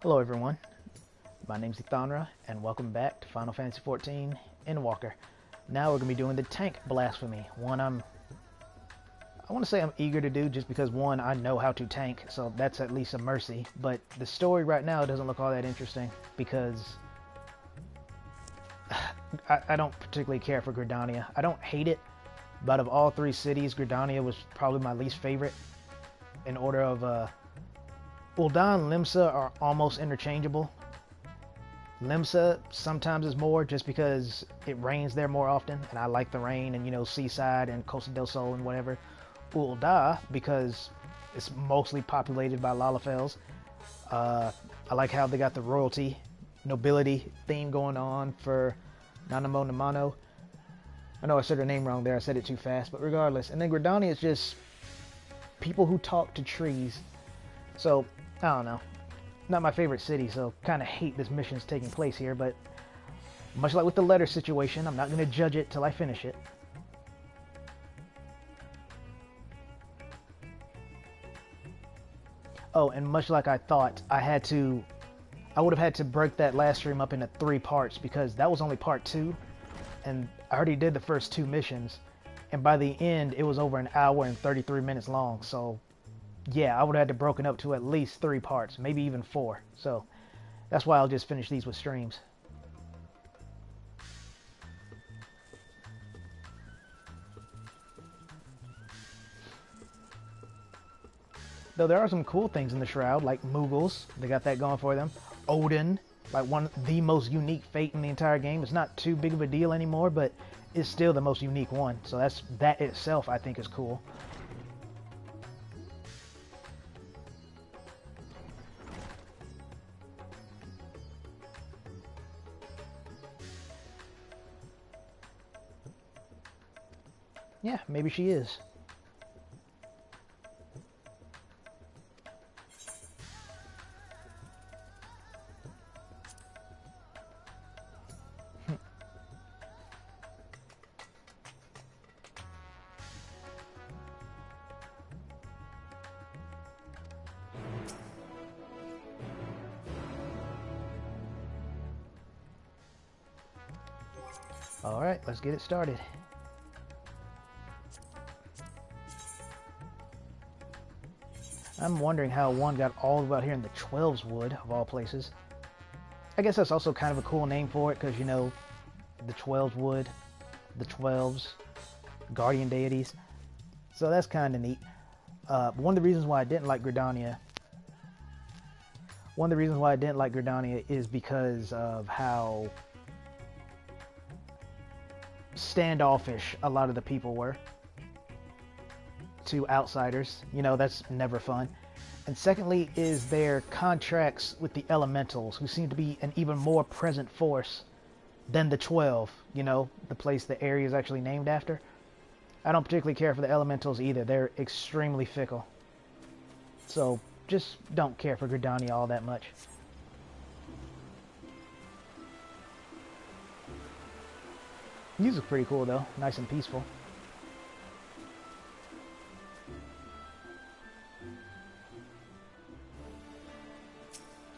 Hello everyone, my name's Ethonra, and welcome back to Final Fantasy XIV Endwalker. Now we're going to be doing the tank Blasphemy, one I want to say I'm eager to do just because one, I know how to tank, so that's at least a mercy, but the story right now doesn't look all that interesting because I don't particularly care for Gridania. I don't hate it, but of all three cities, Gridania was probably my least favorite in order of Ul'dah and Limsa are almost interchangeable. Limsa sometimes is more just because it rains there more often, and I like the rain and, you know, Seaside and Costa del Sol and whatever. Ul'dah, because it's mostly populated by Lalafels. I like how they got the royalty, nobility theme going on for Nanamo Namano. I know I said her name wrong there, I said it too fast, but regardless. And then Gridania is just people who talk to trees. So, I don't know. Not my favorite city, so kind of hate this mission's taking place here, but much like with the letter situation, I'm not going to judge it till I finish it. Oh, and much like I thought, I would have had to break that last stream up into 3 parts because that was only part 2, and I already did the first 2 missions, and by the end, it was over an hour and 33 minutes long, so yeah, I would have had to broken up to at least 3 parts, maybe even 4. So that's why I'll just finish these with streams. Though there are some cool things in the Shroud, like Moogles, they got that going for them. Odin, like the most unique fate in the entire game. It's not too big of a deal anymore, but it's still the most unique one. So that itself, I think, is cool. Yeah, maybe she is. Alright, let's get it started. I'm wondering how one got all the way out here in the 12's Wood, of all places. I guess that's also kind of a cool name for it, because, you know, the 12's Wood, the 12's, guardian deities. So that's kind of neat. One of the reasons why I didn't like Gridania is because of how standoffish a lot of the people were to outsiders. You know, that's never fun. And secondly is their contracts with the elementals, who seem to be an even more present force than the 12, you know, the place the area is actually named after. I don't particularly care for the elementals either. They're extremely fickle. So just don't care for Gridania all that much. Music's pretty cool though, nice and peaceful.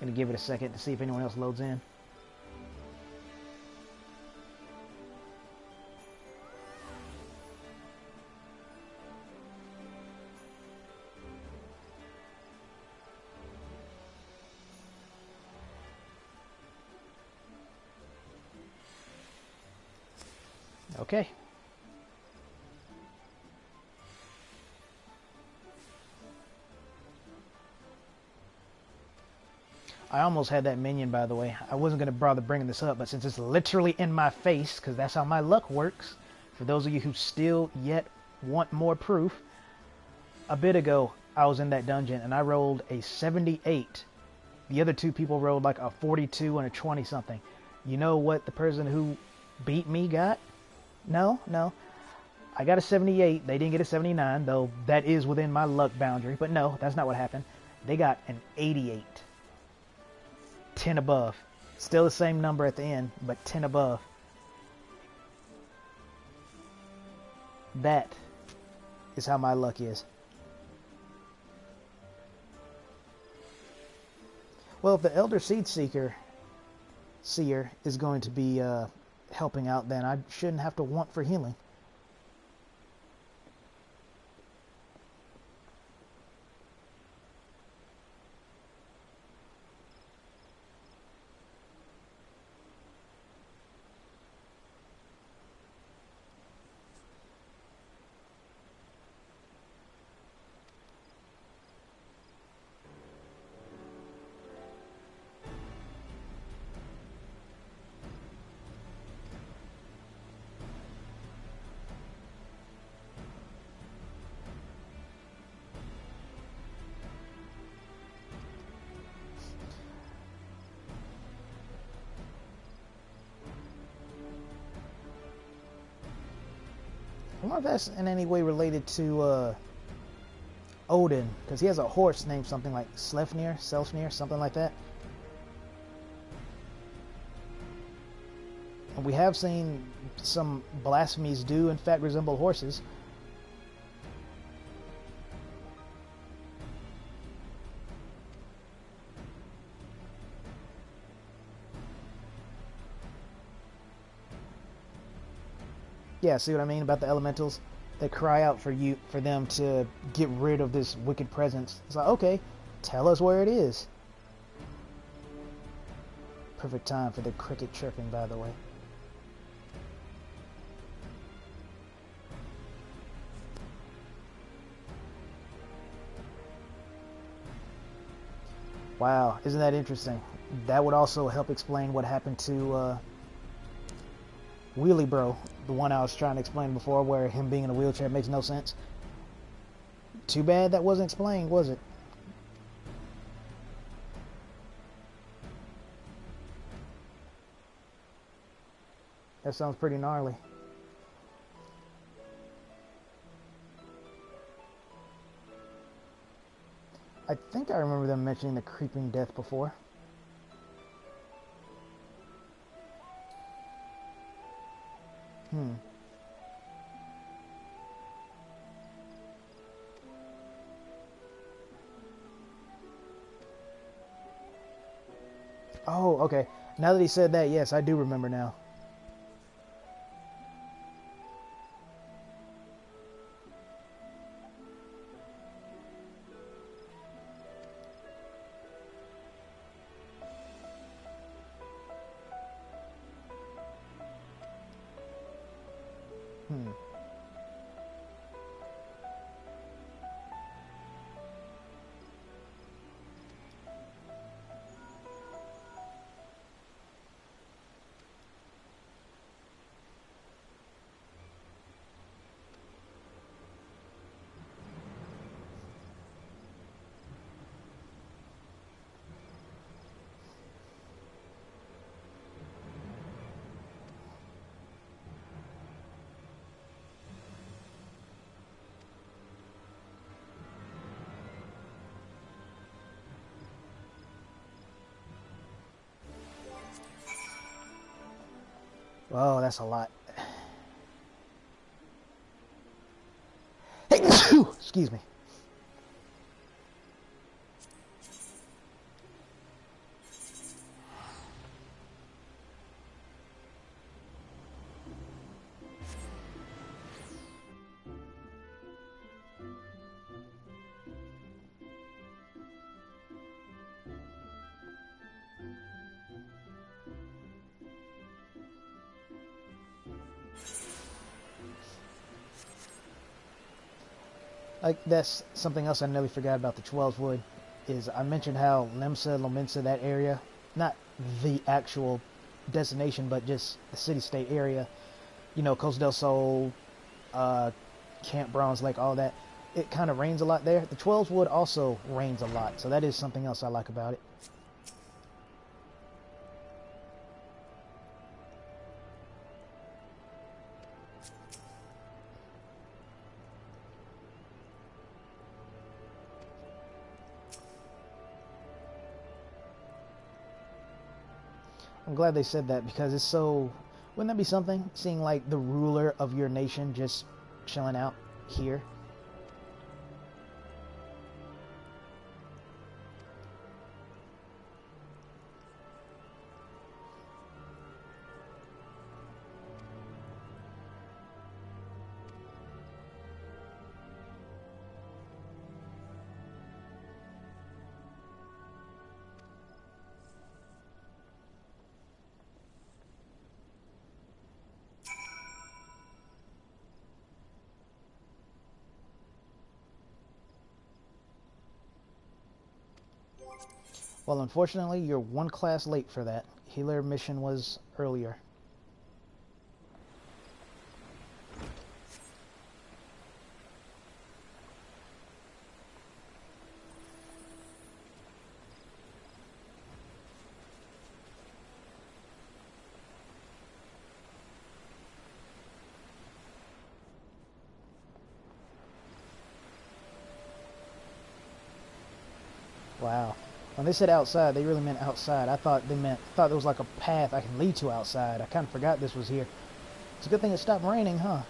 Gonna give it a second to see if anyone else loads in. Okay. I almost had that minion, by the way. I wasn't going to bother bringing this up, but since it's literally in my face, because that's how my luck works, for those of you who still yet want more proof, a bit ago, I was in that dungeon, and I rolled a 78. The other 2 people rolled like a 42 and a 20-something. You know what the person who beat me got? No. I got a 78. They didn't get a 79, though that is within my luck boundary. But no, that's not what happened. They got an 88. 10 above. Still the same number at the end, but 10 above. That is how my luck is. Well, if the Elder Seer is going to be helping out, then I shouldn't have to want for healing. I wonder if that's in any way related to Odin, because he has a horse named something like Slefnir, something like that. And we have seen some blasphemies do in fact resemble horses. Yeah, see what I mean about the elementals? They cry out for them to get rid of this wicked presence. It's like, okay, tell us where it is. Perfect time for the cricket chirping, by the way. Wow, isn't that interesting? That would also help explain what happened to Wheelie Bro, the one I was trying to explain before, where him being in a wheelchair makes no sense. Too bad that wasn't explained, was it? That sounds pretty gnarly. I think I remember them mentioning the creeping death before. Oh, okay. Now that he said that, yes, I do remember now. Oh, that's a lot. Excuse me. Like, that's something else I nearly forgot about the 12 Wood, is I mentioned how Limsa, Lominsa, that area, not the actual destination, but just the city-state area, you know, Costa del Sol, Camp Bronze Lake, all that, it kind of rains a lot there. The 12 Wood also rains a lot, so that is something else I like about it. I'm glad they said that, because it's so... Wouldn't that be something? Seeing, like, the ruler of your nation just chilling out here. Well, unfortunately, you're one class late for that. Healer mission was earlier. Wow. When they said outside, they really meant outside. I thought thought there was like a path I can lead to outside. I kind of forgot this was here. It's a good thing it stopped raining, huh?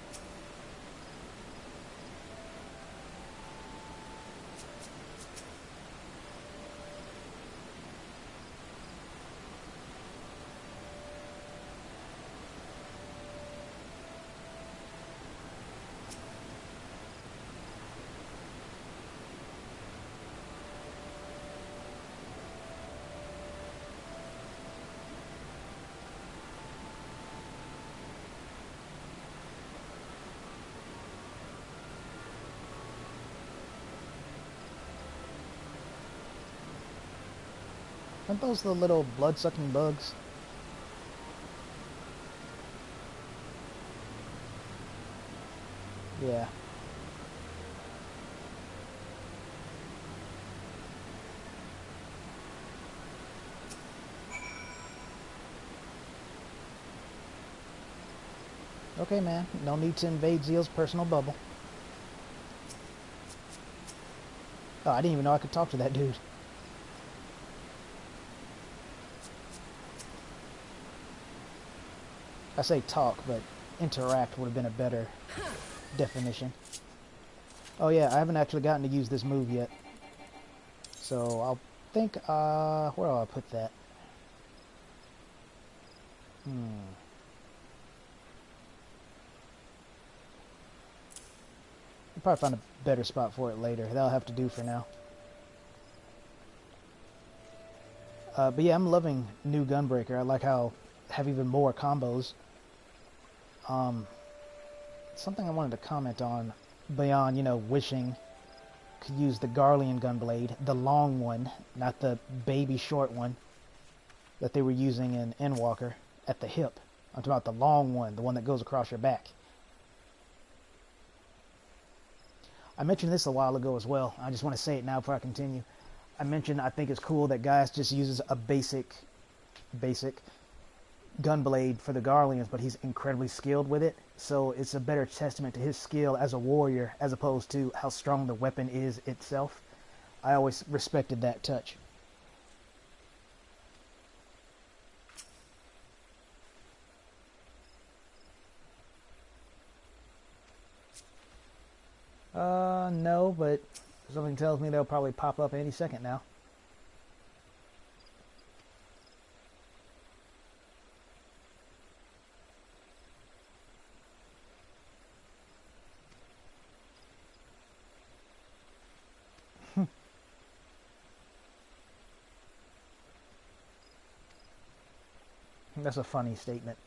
Aren't those the little blood-sucking bugs? Yeah. Okay, man. No need to invade Zeal's personal bubble. Oh, I didn't even know I could talk to that dude. I say talk, but interact would have been a better definition. Oh yeah, I haven't actually gotten to use this move yet. So I'll think, where do I put that? I'll probably find a better spot for it later. That'll have to do for now. But yeah, I'm loving new Gunbreaker. I like how have even more combos. Something I wanted to comment on beyond, you know, wishing could use the Garlean Gunblade, the long one, not the baby short one that they were using in Endwalker at the hip. I'm talking about the long one, the one that goes across your back. I mentioned this a while ago as well. I just want to say it now before I continue. I mentioned I think it's cool that Gaius just uses a basic gunblade for the Garleans, but he's incredibly skilled with it. So it's a better testament to his skill as a warrior as opposed to how strong the weapon is itself. I always respected that touch. No, but something tells me they'll probably pop up any second now. That's a funny statement.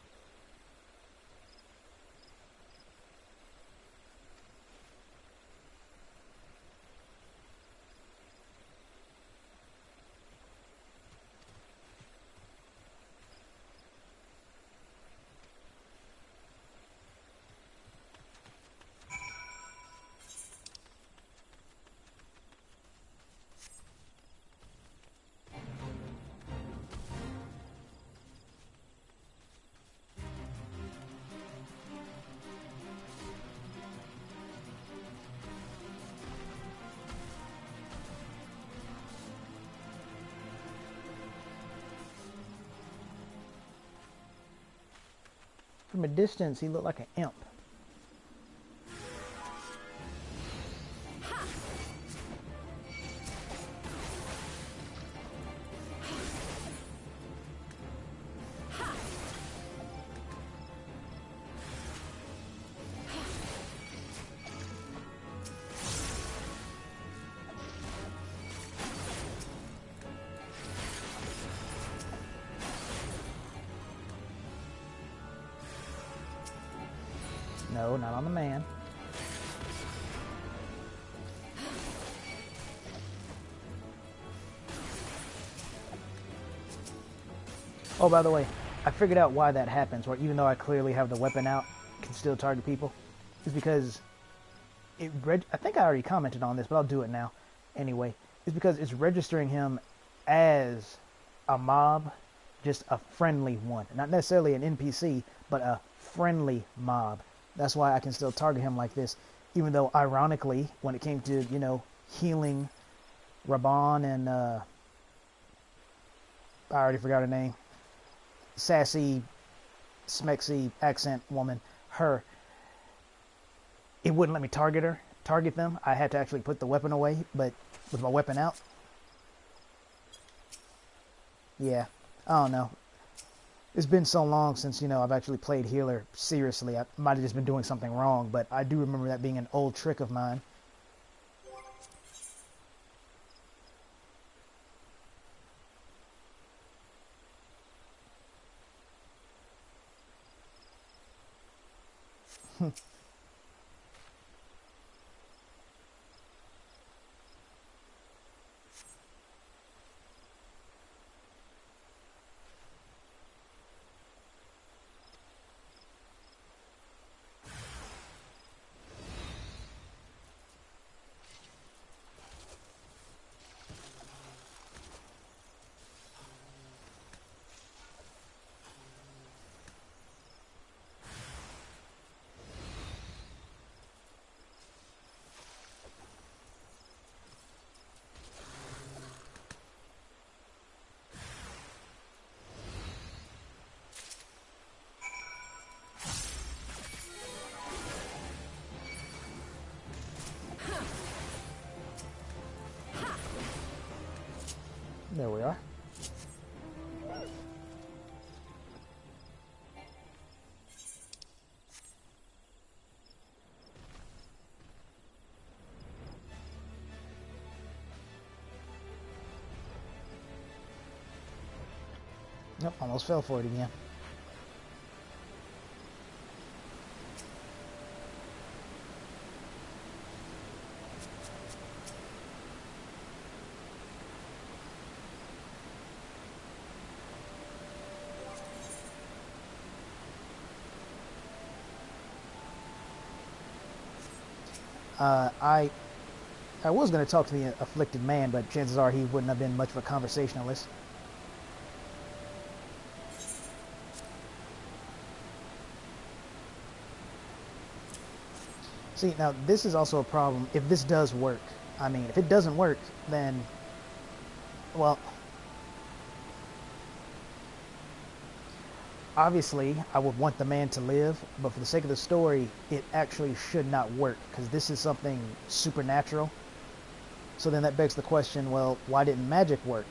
From a distance, he looked like an imp. No, not on the man. Oh, by the way, I figured out why that happens, where even though I clearly have the weapon out, I can still target people. It's because I think I already commented on this, but I'll do it now. Anyway, it's because it's registering him as a mob, just a friendly one. Not necessarily an NPC, but a friendly mob. That's why I can still target him like this, even though ironically, when it came to, healing Raban and, I already forgot her name, sassy, smexy accent woman, her, it wouldn't let me target them. I had to actually put the weapon away, but with my weapon out, yeah, I don't know. It's been so long since, I've actually played healer seriously. I might have just been doing something wrong, but I do remember that being an old trick of mine. There we are. Yep, almost fell for it again. I was going to talk to the afflicted man, but chances are he wouldn't have been much of a conversationalist. See, now this is also a problem if this does work. I mean, if it doesn't work, then, well, obviously I would want the man to live, but for the sake of the story, it actually should not work, because this is something supernatural. So then that begs the question, well, why didn't magic work?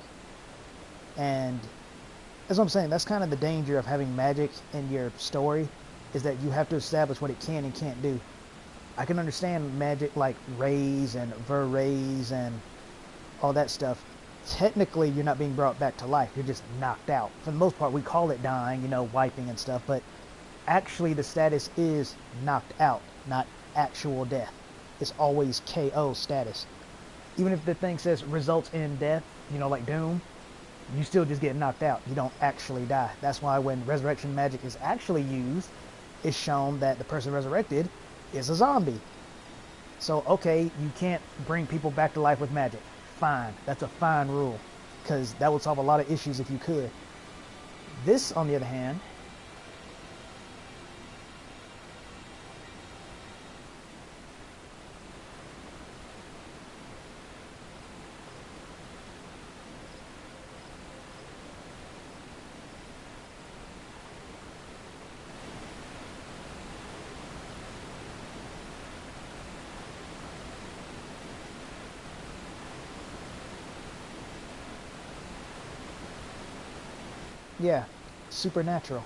And that's what I'm saying. That's kind of the danger of having magic in your story, is that you have to establish what it can and can't do. I can understand magic like raise and ver-raise and all that stuff. Technically, you're not being brought back to life. You're just knocked out. For the most part, we call it dying, wiping and stuff, but actually the status is knocked out, not actual death. It's always KO status. Even if the thing says results in death, like Doom, you still just get knocked out. You don't actually die. That's why when resurrection magic is actually used, it's shown that the person resurrected is a zombie. So, okay, you can't bring people back to life with magic. Fine. That's a fine rule, because that would solve a lot of issues if you could. This, on the other hand, yeah, supernatural.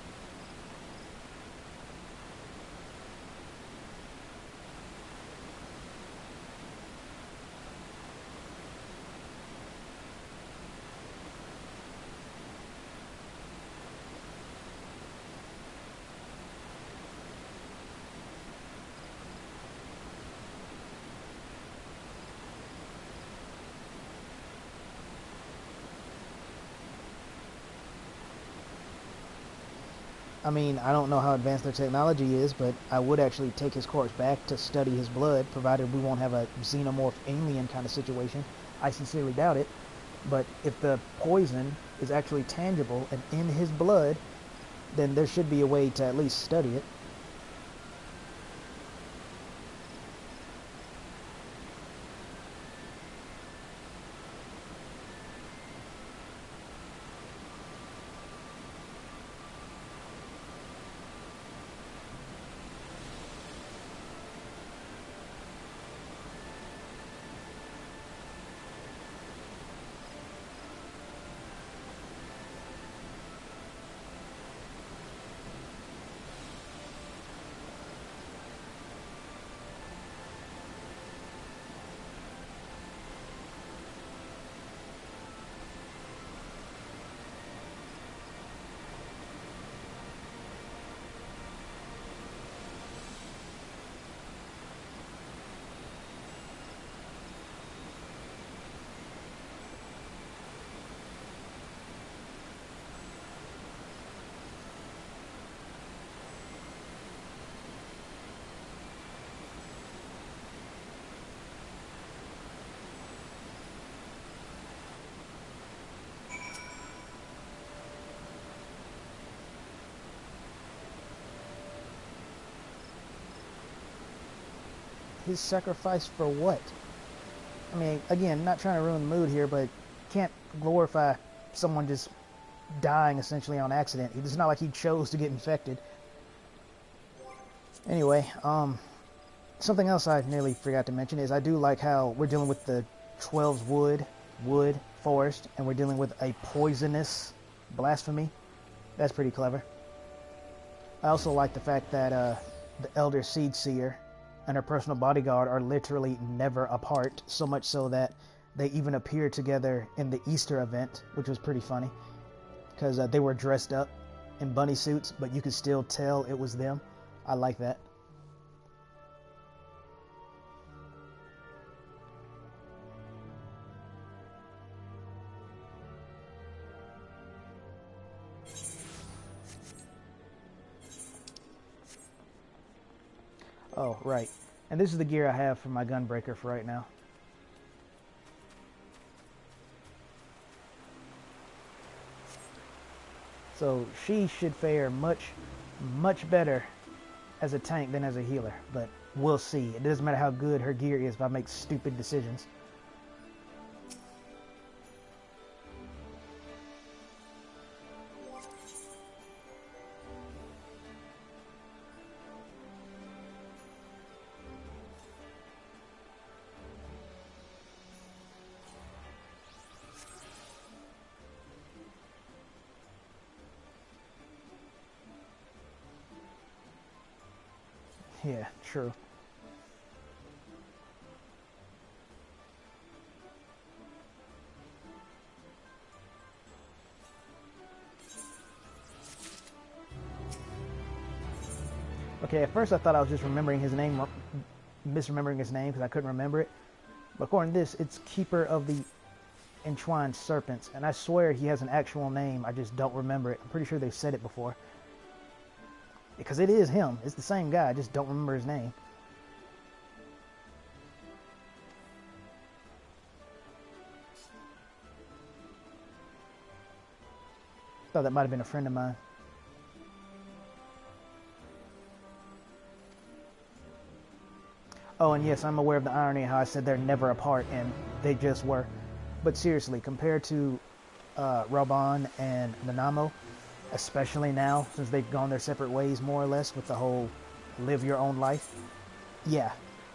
I mean, I don't know how advanced their technology is, but I would actually take his corpse back to study his blood, provided we won't have a xenomorph alien kind of situation. I sincerely doubt it. But if the poison is actually tangible and in his blood, then there should be a way to at least study it. His sacrifice for what? I mean, again, not trying to ruin the mood here, but can't glorify someone just dying essentially on accident. It's not like he chose to get infected. Anyway, something else I nearly forgot to mention is I do like how we're dealing with the 12's wood, forest, and we're dealing with a poisonous blasphemy. That's pretty clever. I also like the fact that the Elder Seed Seer and her personal bodyguard are literally never apart, so much so that they even appeared together in the Easter event, which was pretty funny, because they were dressed up in bunny suits, but you could still tell it was them. I like that. Oh, right. And this is the gear I have for my gunbreaker for right now. So she should fare much better as a tank than as a healer. But we'll see. It doesn't matter how good her gear is if I make stupid decisions. Yeah, true. Okay, at first I thought I was just remembering his name, misremembering his name because I couldn't remember it. But according to this, it's Keeper of the Entwined Serpents, and I swear he has an actual name. I just don't remember it. I'm pretty sure they've said it before. Because it is him. It's the same guy. I just don't remember his name. Thought that might have been a friend of mine. Oh, and yes, I'm aware of the irony of how I said they're never apart, and they just were. But seriously, compared to Raban and Nanamo, especially now, since they've gone their separate ways, more or less, with the whole live your own life, yeah,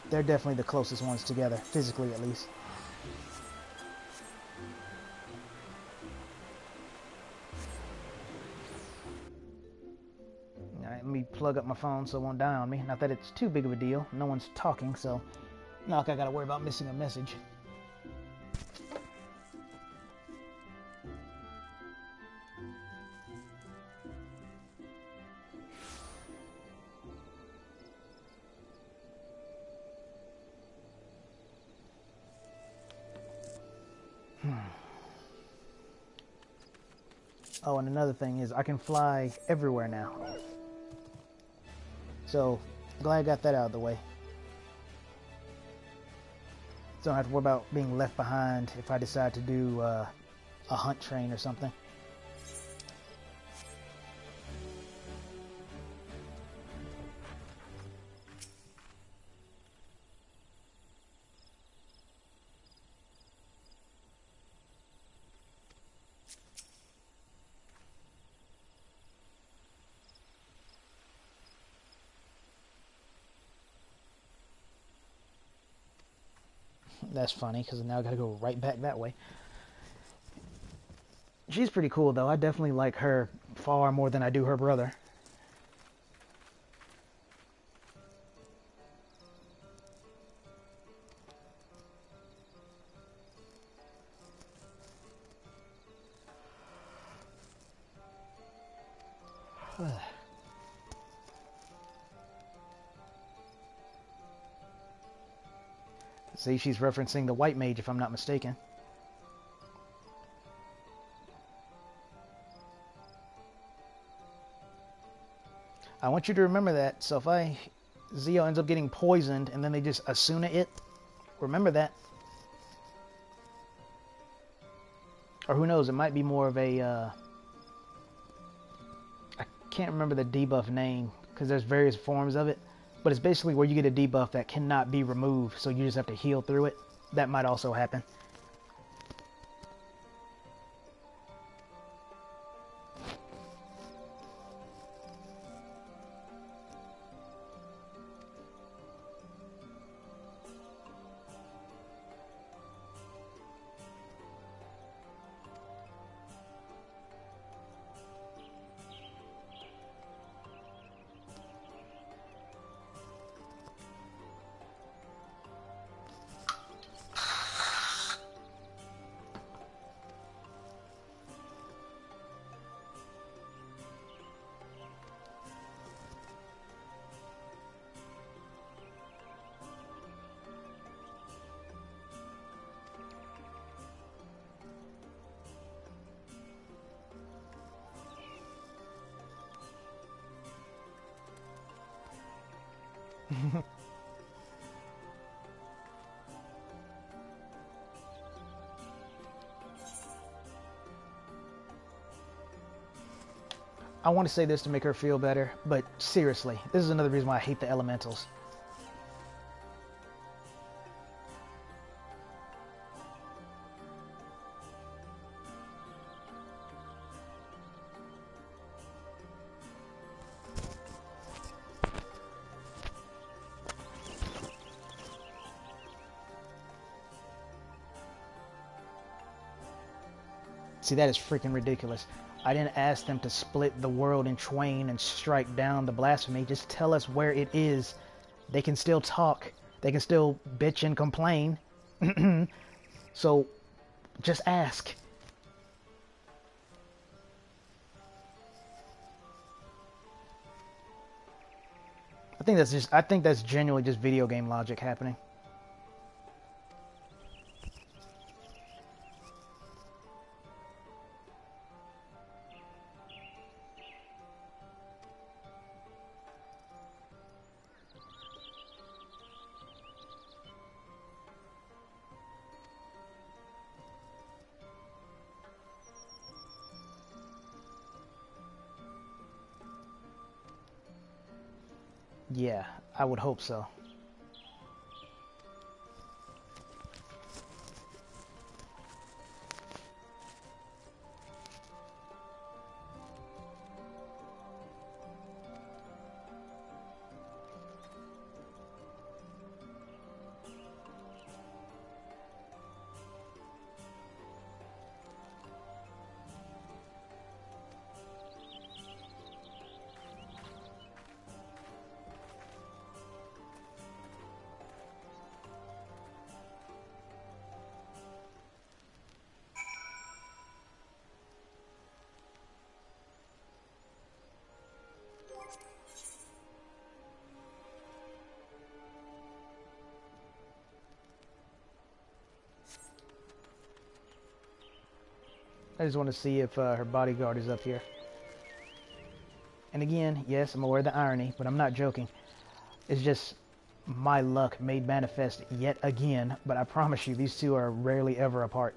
they're definitely the closest ones together, physically at least. Alright, let me plug up my phone so it won't die on me. Not that it's too big of a deal. No one's talking, so not like I gotta worry about missing a message. Oh, and another thing is I can fly everywhere now. So, glad I got that out of the way. So I don't have to worry about being left behind if I decide to do a hunt train or something. That's funny, because now I gotta go right back that way. She's pretty cool, though. I definitely like her far more than I do her brother. See, she's referencing the white mage, if I'm not mistaken. I want you to remember that. So if Zio ends up getting poisoned and then they just Asuna it, remember that. Or who knows, it might be more of a... I can't remember the debuff name, because there's various forms of it. But it's basically where you get a debuff that cannot be removed, so you just have to heal through it. That might also happen. I want to say this to make her feel better, but seriously, this is another reason why I hate the elementals. See, that is freaking ridiculous. I didn't ask them to split the world in twain and strike down the blasphemy. Just tell us where it is. They can still talk. They can still bitch and complain. So, just ask. I think that's genuinely just video game logic happening. Yeah, I would hope so. I just want to see if her bodyguard is up here. And again, yes, I'm aware of the irony, but I'm not joking. It's just my luck made manifest yet again, but I promise you, these two are rarely ever apart.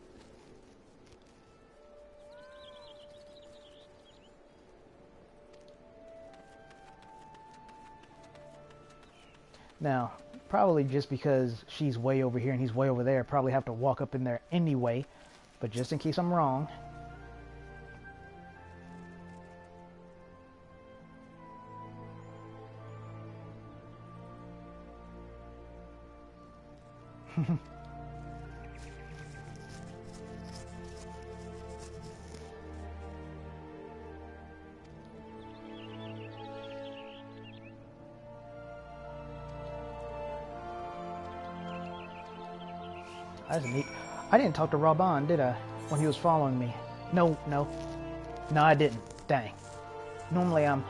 Now, probably just because she's way over here and he's way over there, probably have to walk up in there anyway, but just in case I'm wrong. That's neat. I didn't talk to Raban, did I? When he was following me. No, I didn't. Dang. Normally I'm...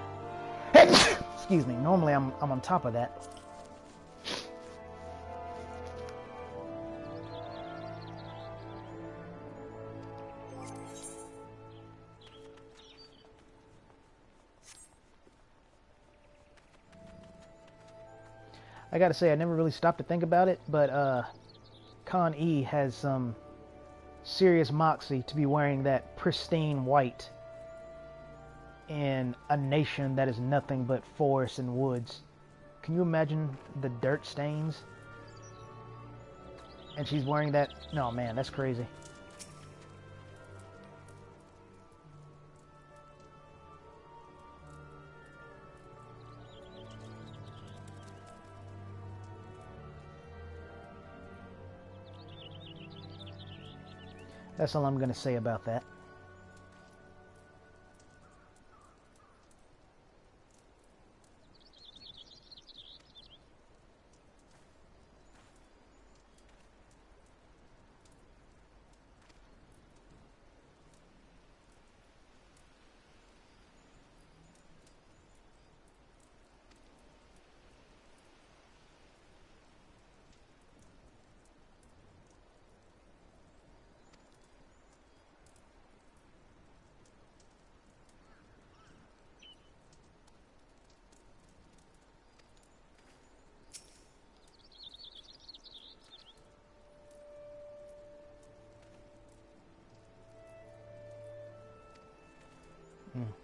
Excuse me. Normally I'm on top of that. I gotta say, I never really stopped to think about it, but Con E has some serious moxie to be wearing that pristine white in a nation that is nothing but forests and woods. Can you imagine the dirt stains? And she's wearing that. No, man, that's crazy. That's all I'm going to say about that.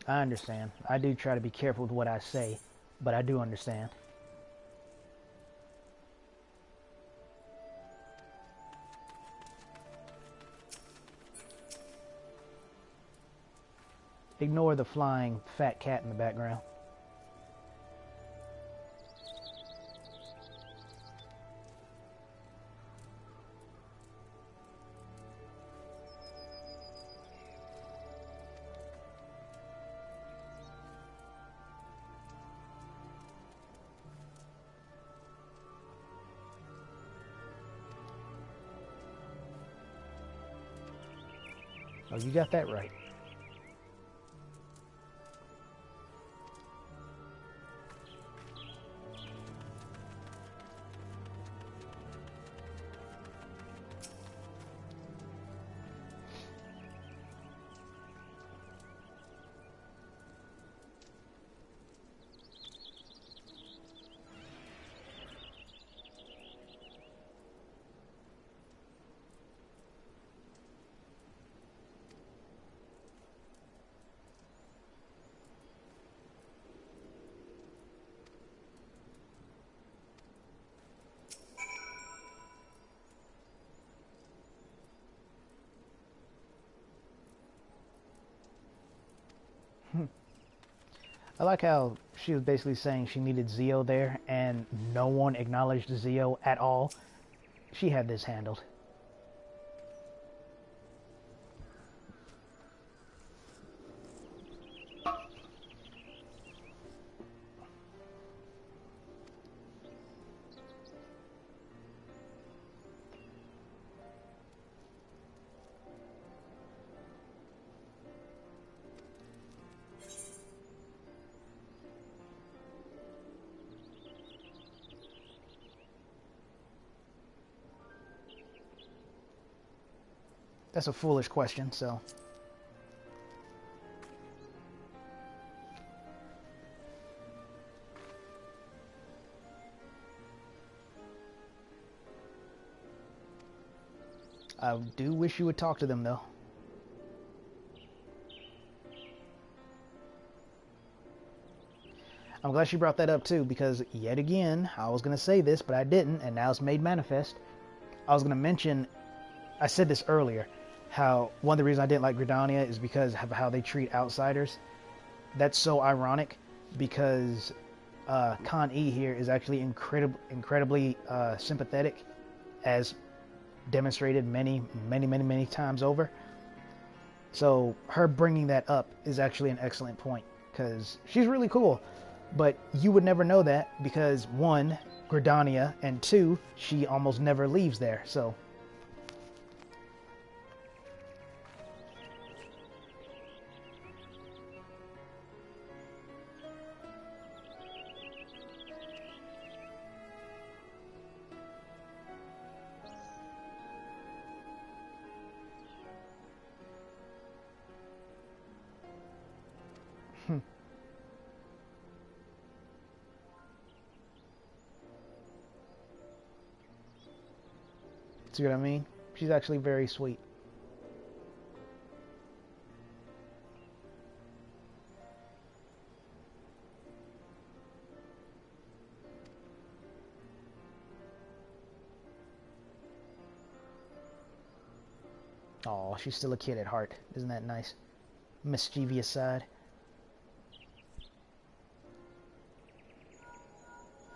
I understand. I do try to be careful with what I say, but I do understand. Ignore the flying fat cat in the background. Oh, you got that right. I like how she was basically saying she needed Zio there, and no one acknowledged Zio at all. She had this handled. That's a foolish question, so I do wish you would talk to them, though. I'm glad she brought that up, too, because, yet again, I was going to say this, but I didn't, and now it's made manifest. I was going to mention, I said this earlier, how one of the reasons I didn't like Gridania is because of how they treat outsiders. That's so ironic, because Khan E here is actually incredibly sympathetic, as demonstrated many times over. So her bringing that up is actually an excellent point, because she's really cool. But you would never know that because, one, Gridania, and two, she almost never leaves there, so... See what I mean? She's actually very sweet. Oh, she's still a kid at heart. Isn't that nice? Mischievous side.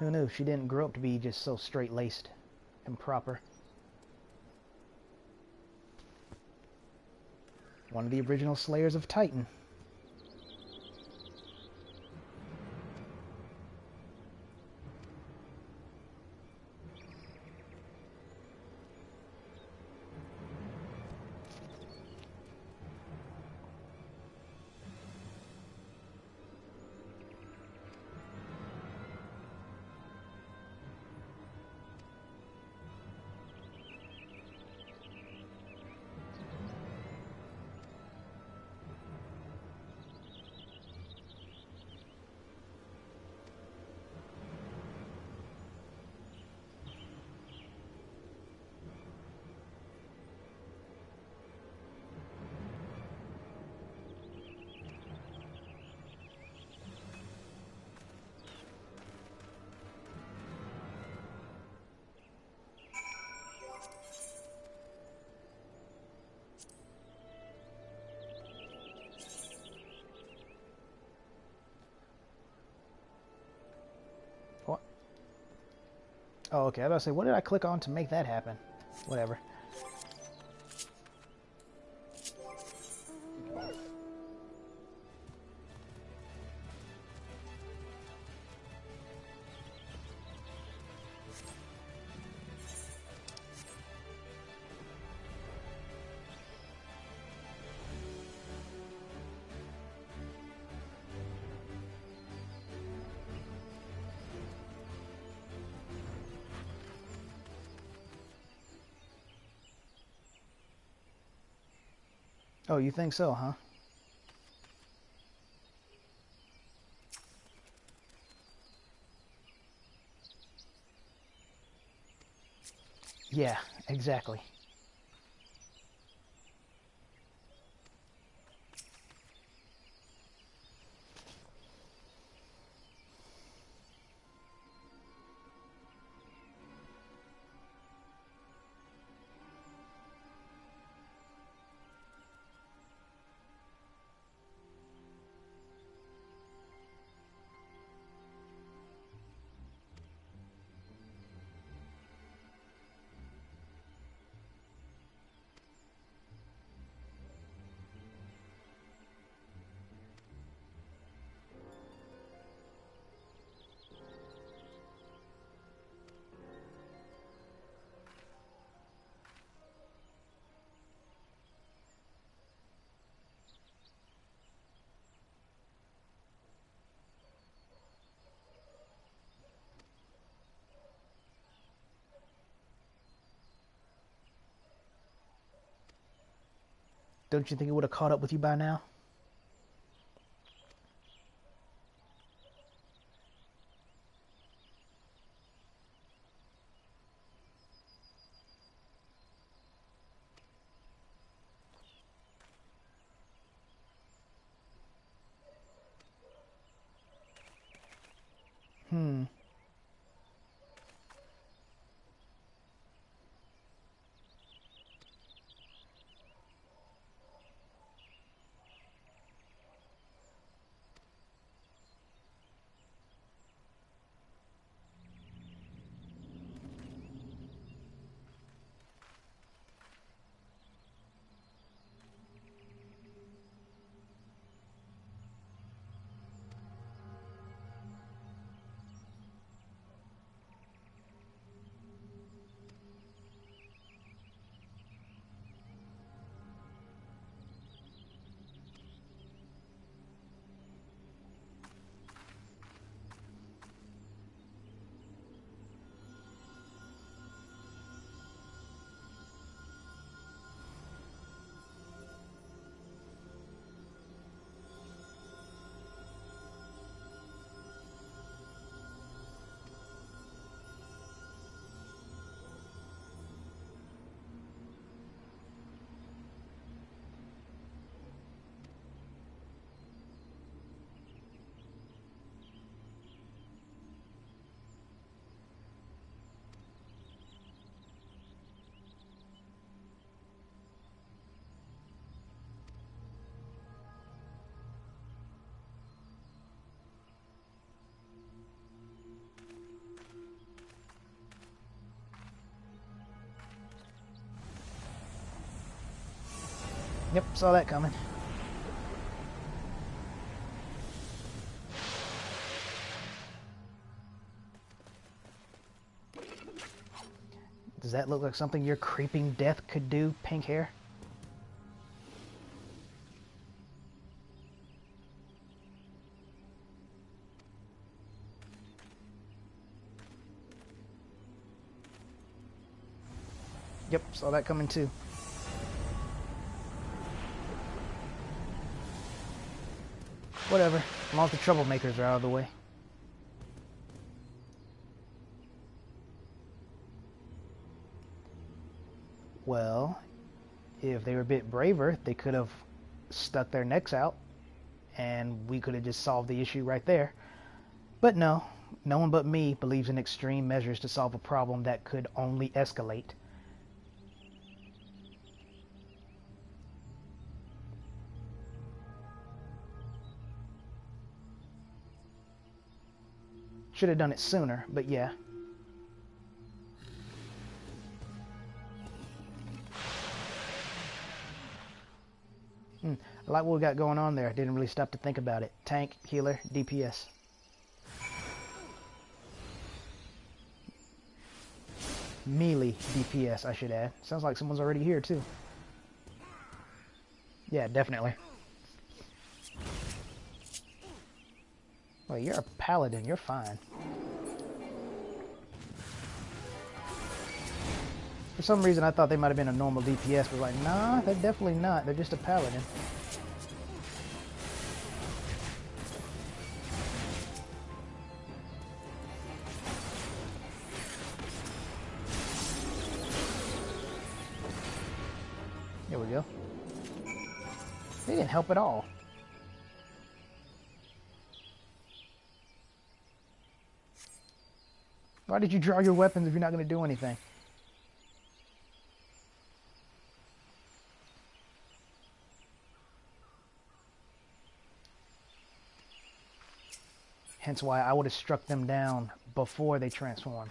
Who knew? She didn't grow up to be just so straight-laced and proper. One of the original Slayers of Titan. What? Oh, okay. I was about to say, what did I click on to make that happen? Whatever. Oh, you think so, huh? Yeah, exactly. Don't you think it would have caught up with you by now? Yep, saw that coming. Does that look like something your creeping death could do, pink hair? Yep, saw that coming too. Whatever, as long as the troublemakers are out of the way. Well, if they were a bit braver, they could have stuck their necks out and we could have just solved the issue right there. But no, no one but me believes in extreme measures to solve a problem that could only escalate. Should have done it sooner, but yeah. I like what we got going on there. Didn't really stop to think about it. Tank, healer, DPS. Melee DPS, I should add. Sounds like someone's already here, too. Yeah, definitely. Well, you're a paladin. You're fine. For some reason, I thought they might have been a normal DPS, but like, nah, they're definitely not. They're just a paladin. There we go. They didn't help at all. Why did you draw your weapons if you're not going to do anything? Hence why I would have struck them down before they transformed.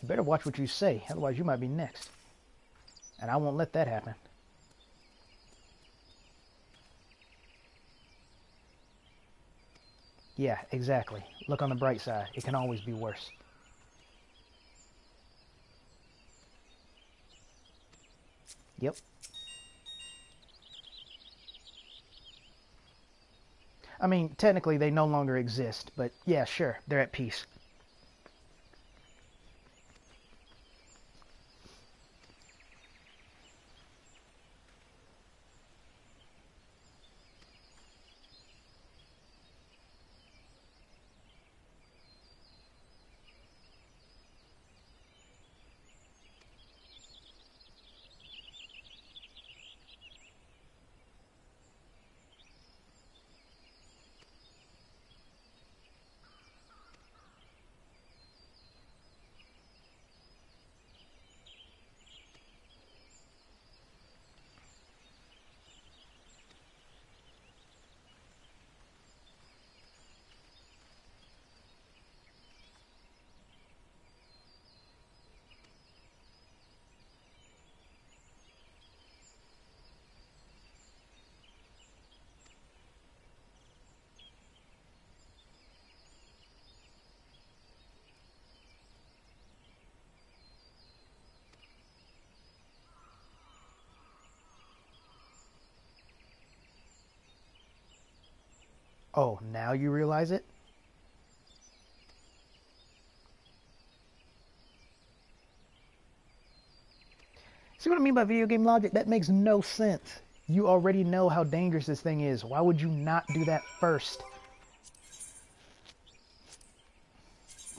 You better watch what you say, otherwise you might be next. And I won't let that happen. Yeah, exactly. Look on the bright side. It can always be worse. Yep. I mean, technically they no longer exist, but yeah, sure, they're at peace. Oh, now you realize it? See what I mean by video game logic? That makes no sense. You already know how dangerous this thing is. Why would you not do that first?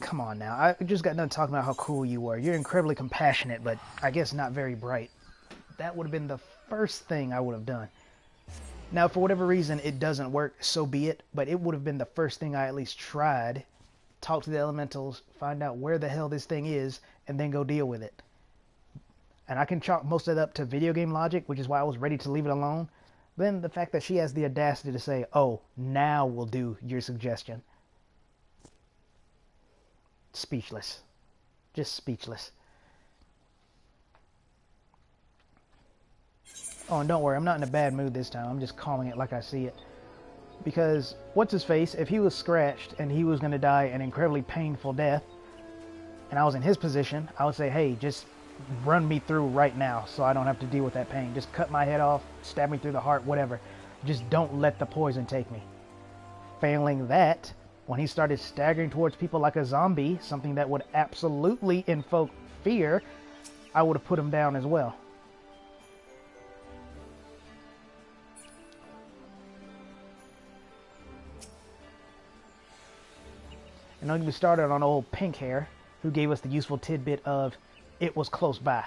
Come on now. I just got done talking about how cool you were. You're incredibly compassionate, but I guess not very bright. That would have been the first thing I would have done. Now, for whatever reason, it doesn't work, so be it. But it would have been the first thing I at least tried. Talk to the elementals, find out where the hell this thing is, and then go deal with it. And I can chalk most of that up to video game logic, which is why I was ready to leave it alone. Then the fact that she has the audacity to say, oh, now we'll do your suggestion. Speechless. Just speechless. Oh, and don't worry, I'm not in a bad mood this time. I'm just calling it like I see it. Because, what's his face, if he was scratched and he was going to die an incredibly painful death, and I was in his position, I would say, hey, just run me through right now so I don't have to deal with that pain. Just cut my head off, stab me through the heart, whatever. Just don't let the poison take me. Failing that, when he started staggering towards people like a zombie, something that would absolutely invoke fear, I would have put him down as well. And then we started on old Pink Hair, who gave us the useful tidbit of, it was close by.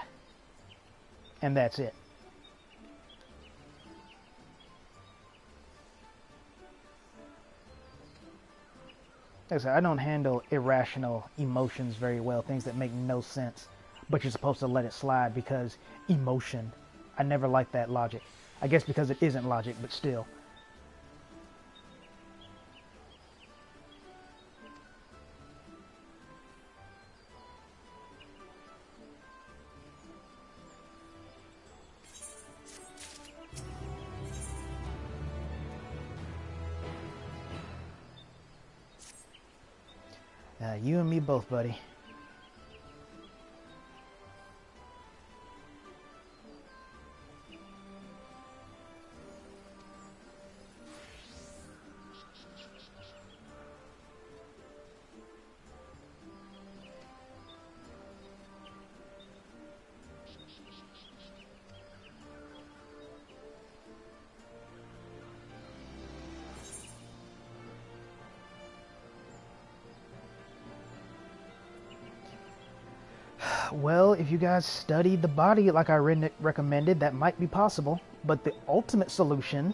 And that's it. Like I said, I don't handle irrational emotions very well, things that make no sense. But you're supposed to let it slide because emotion. I never liked that logic. I guess because it isn't logic, but still. You and me both, buddy. Well, if you guys studied the body like I recommended, that might be possible. But the ultimate solution...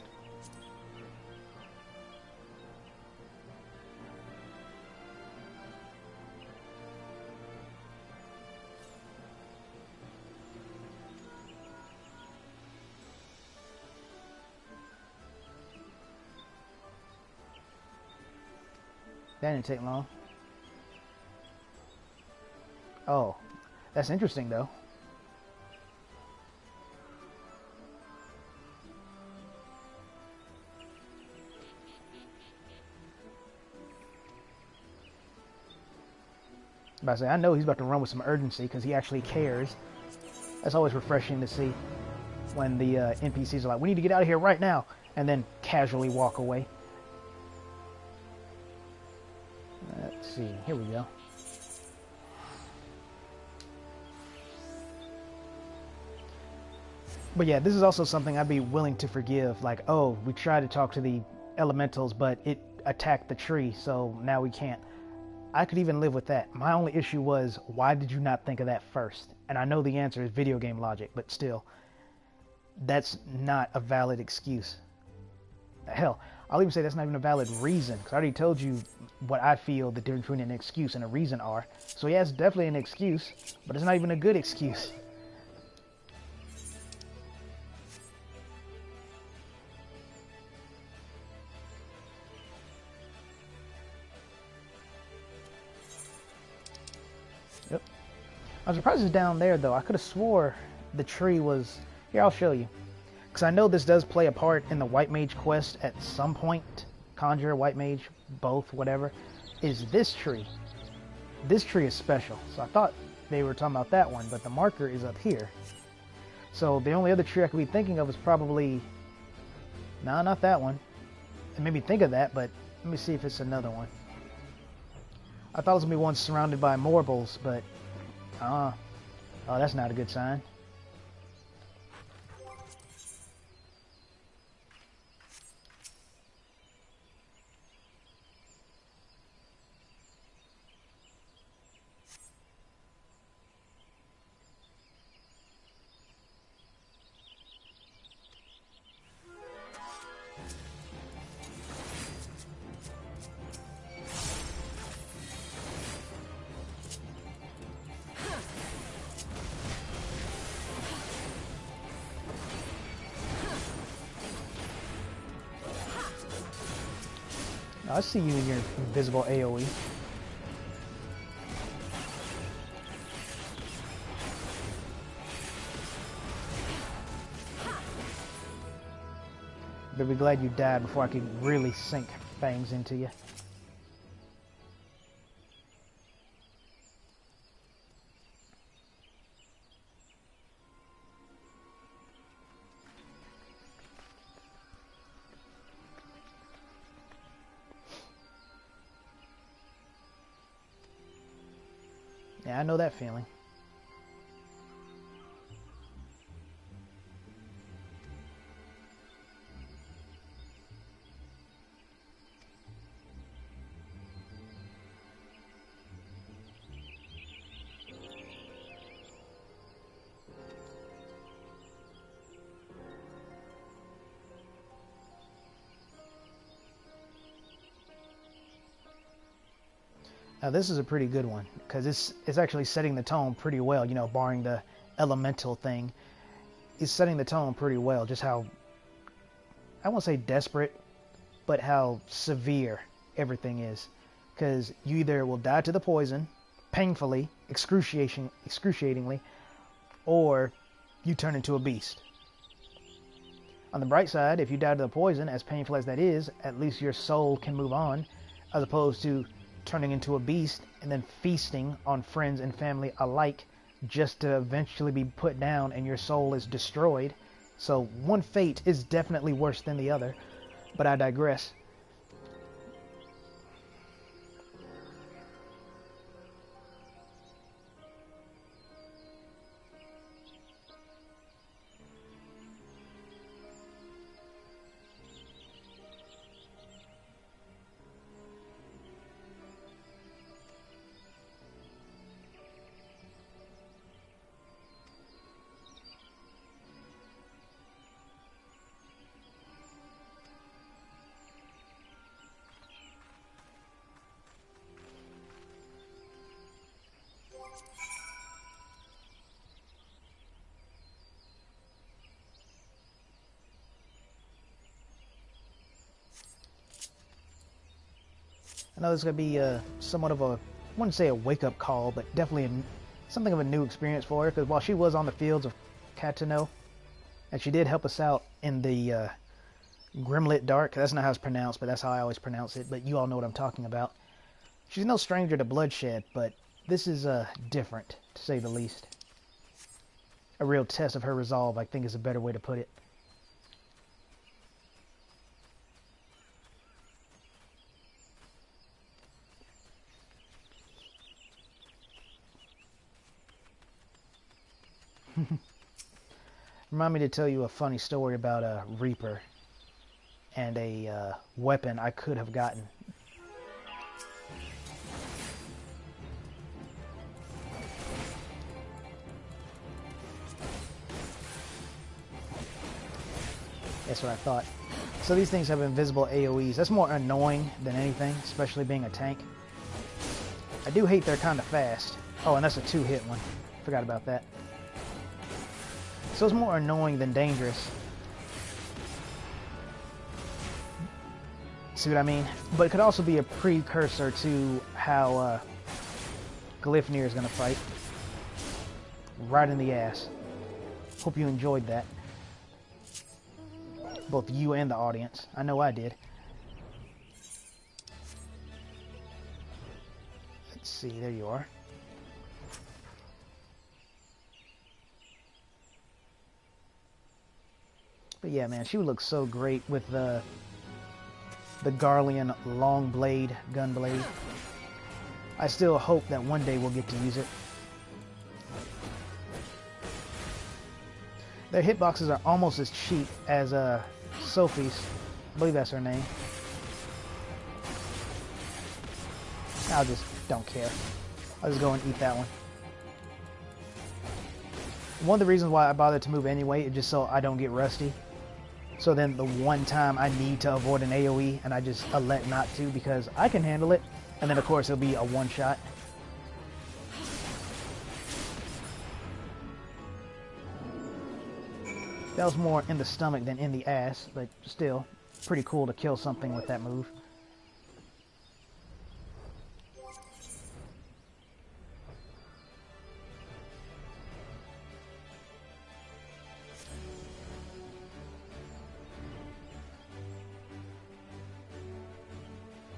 That didn't take long. Oh. That's interesting, though. But I say, I know he's about to run with some urgency because he actually cares. That's always refreshing to see when the NPCs are like, we need to get out of here right now, and then casually walk away. Let's see. Here we go. But yeah, this is also something I'd be willing to forgive. Like, oh, we tried to talk to the elementals, but it attacked the tree, so now we can't. I could even live with that. My only issue was, why did you not think of that first? And I know the answer is video game logic, but still, that's not a valid excuse. Hell, I'll even say that's not even a valid reason, because I already told you what I feel the difference between an excuse and a reason are. So yeah, it's definitely an excuse, but it's not even a good excuse. Yep. I'm surprised it's down there, though. I could have swore the tree was... Here, I'll show you. Because I know this does play a part in the White Mage quest at some point. Conjure, White Mage, both, whatever. Is this tree. This tree is special. So I thought they were talking about that one, but the marker is up here. So the only other tree I could be thinking of is probably... No, not that one. It made me think of that, but let me see if it's another one. I thought it was going to be one surrounded by marbles, but... oh, that's not a good sign. I see you in your invisible AoE. But be glad you died before I could really sink fangs into you. Yeah, I know that feeling. Now this is a pretty good one because it's actually setting the tone pretty well. You know, barring the elemental thing, it's setting the tone pretty well. Just how, I won't say desperate, but how severe everything is. Because you either will die to the poison, painfully, excruciatingly, or you turn into a beast. On the bright side, if you die to the poison, as painful as that is, at least your soul can move on, as opposed to turning into a beast and then feasting on friends and family alike just to eventually be put down and your soul is destroyed. So one fate is definitely worse than the other, but I digress. I know this is going to be somewhat of a, I wouldn't say a wake-up call, but definitely something of a new experience for her, because while she was on the fields of Catano, and she did help us out in the Grimlit Dark, that's not how it's pronounced, but that's how I always pronounce it, but you all know what I'm talking about. She's no stranger to bloodshed, but this is different, to say the least. A real test of her resolve, I think, is a better way to put it. Remind me to tell you a funny story about a Reaper and a weapon I could have gotten. That's what I thought. So these things have invisible AoEs. That's more annoying than anything, especially being a tank. I do hate they're kind of fast. Oh, and that's a two-hit one. Forgot about that. So it's more annoying than dangerous. See what I mean? But it could also be a precursor to how Glyphnir is going to fight. Right in the ass. Hope you enjoyed that. Both you and the audience. I know I did. Let's see, there you are. But yeah, man, she would look so great with the Garlean long blade, gun blade. I still hope that one day we'll get to use it. Their hitboxes are almost as cheap as Sophie's. I believe that's her name. I just don't care. I'll just go and eat that one. One of the reasons why I bothered to move anyway is just so I don't get rusty. So then the one time I need to avoid an AoE and I just elect not to because I can handle it. And then of course it'll be a one-shot. That was more in the stomach than in the ass, but still pretty cool to kill something with that move.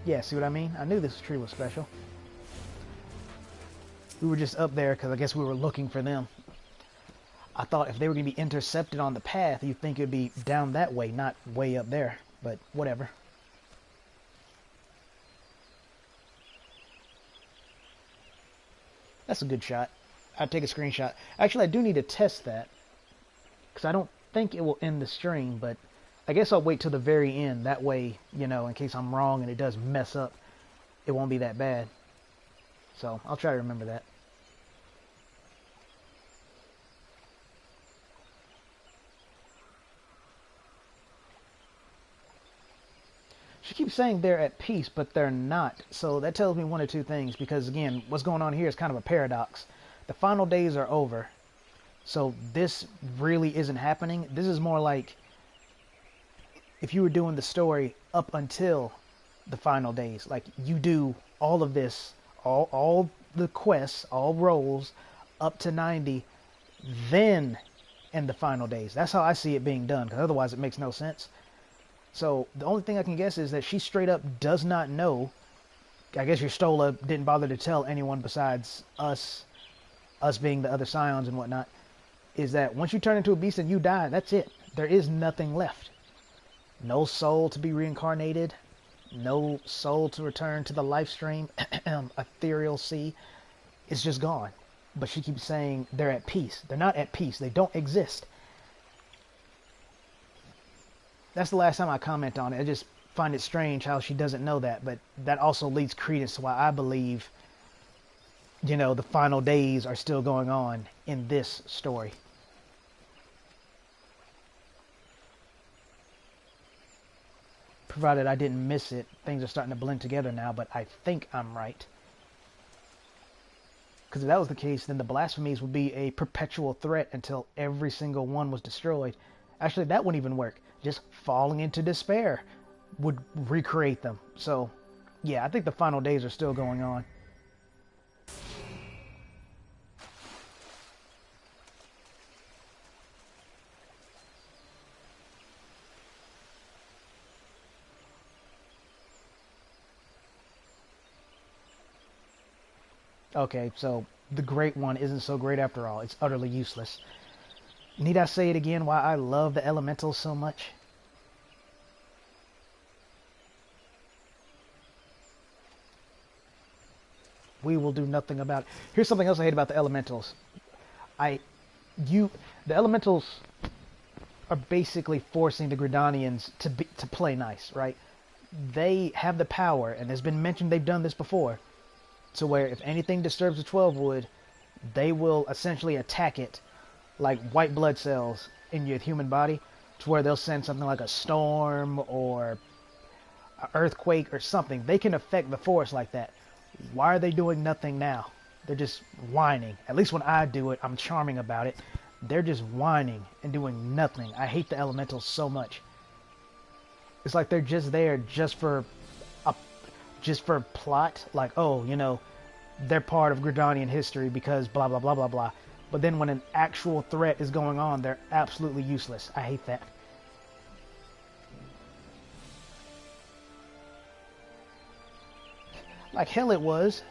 Yeah, see what I mean? I knew this tree was special. We were just up there because I guess we were looking for them. I thought if they were going to be intercepted on the path, you'd think it would be down that way, not way up there. But whatever. That's a good shot. I'd take a screenshot. Actually, I do need to test that. Because I don't think it will end the stream, but I guess I'll wait till the very end. That way, you know, in case I'm wrong and it does mess up, it won't be that bad. So, I'll try to remember that. She keeps saying they're at peace, but they're not. So that tells me one or two things. Because again, what's going on here is kind of a paradox. The final days are over. So this really isn't happening. This is more like if you were doing the story up until the final days. Like you do all of this, all the quests, all roles up to 90, then in the final days. That's how I see it being done. Because otherwise it makes no sense. So the only thing I can guess is that she straight up does not know. I guess your Stola didn't bother to tell anyone besides us being the other Scions and whatnot, is that once you turn into a beast and you die, that's it. There is nothing left. No soul to be reincarnated. No soul to return to the life stream, ethereal sea. It's just gone. But she keeps saying they're at peace. They're not at peace. They don't exist. That's the last time I comment on it. I just find it strange how she doesn't know that, but that also leads credence to why I believe, you know, the final days are still going on in this story. Provided I didn't miss it. Things are starting to blend together now, but I think I'm right. Because if that was the case, then the blasphemies would be a perpetual threat until every single one was destroyed. Actually, that wouldn't even work. Just falling into despair would recreate them. So, yeah, I think the final days are still going on. Okay, so the Great One isn't so great after all. It's utterly useless. Need I say it again why I love the elementals so much? We will do nothing about it. Here's something else I hate about the elementals. The elementals are basically forcing the Gridanians to play nice, right? They have the power, and it's been mentioned they've done this before, to where if anything disturbs the 12 wood, they will essentially attack it like white blood cells in your human body, to where they'll send something like a storm or an earthquake or something. They can affect the forest like that. Why are they doing nothing now? They're just whining. At least when I do it, I'm charming about it. They're just whining and doing nothing. I hate the elementals so much. It's like they're just there just for plot. Like, oh, you know, they're part of Gridanian history because blah, blah, blah, blah, blah. But then when an actual threat is going on, they're absolutely useless. I hate that. Like hell it was.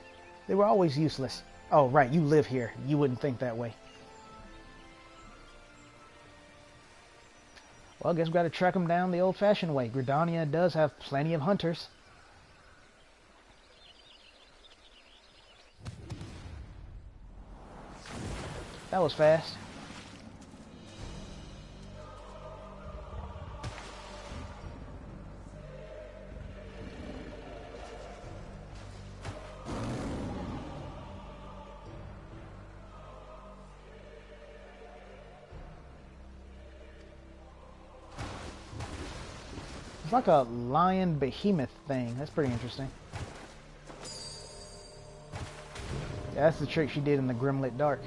They were always useless. Oh, right, you live here. You wouldn't think that way. Well, I guess we've got to track them down the old-fashioned way. Gridania does have plenty of hunters. That was fast. It's like a lion behemoth thing. That's pretty interesting. Yeah, that's the trick she did in the Grimlit Dark.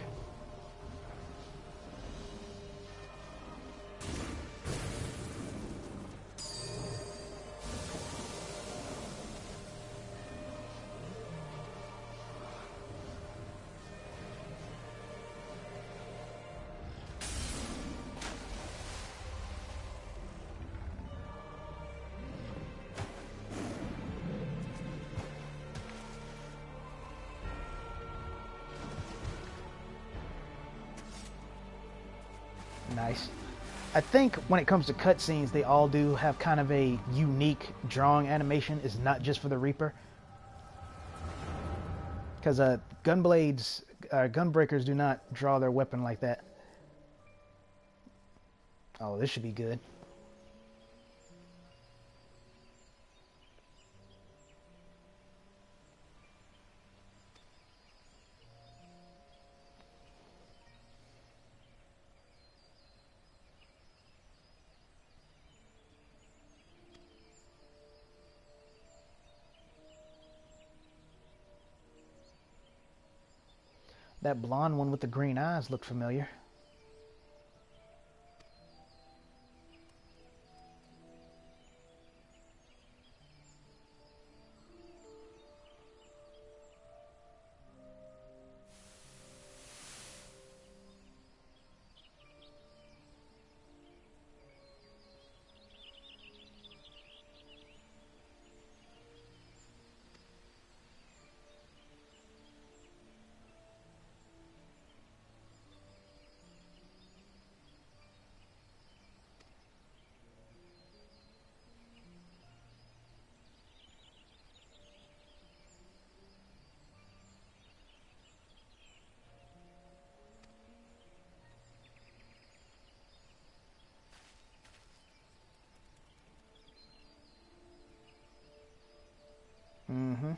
nice. I think when it comes to cutscenes, they all do have kind of a unique drawing animation. It's not just for the Reaper. Because gunbreakers do not draw their weapon like that. Oh, this should be good. That blonde one with the green eyes looked familiar. Mm-hmm.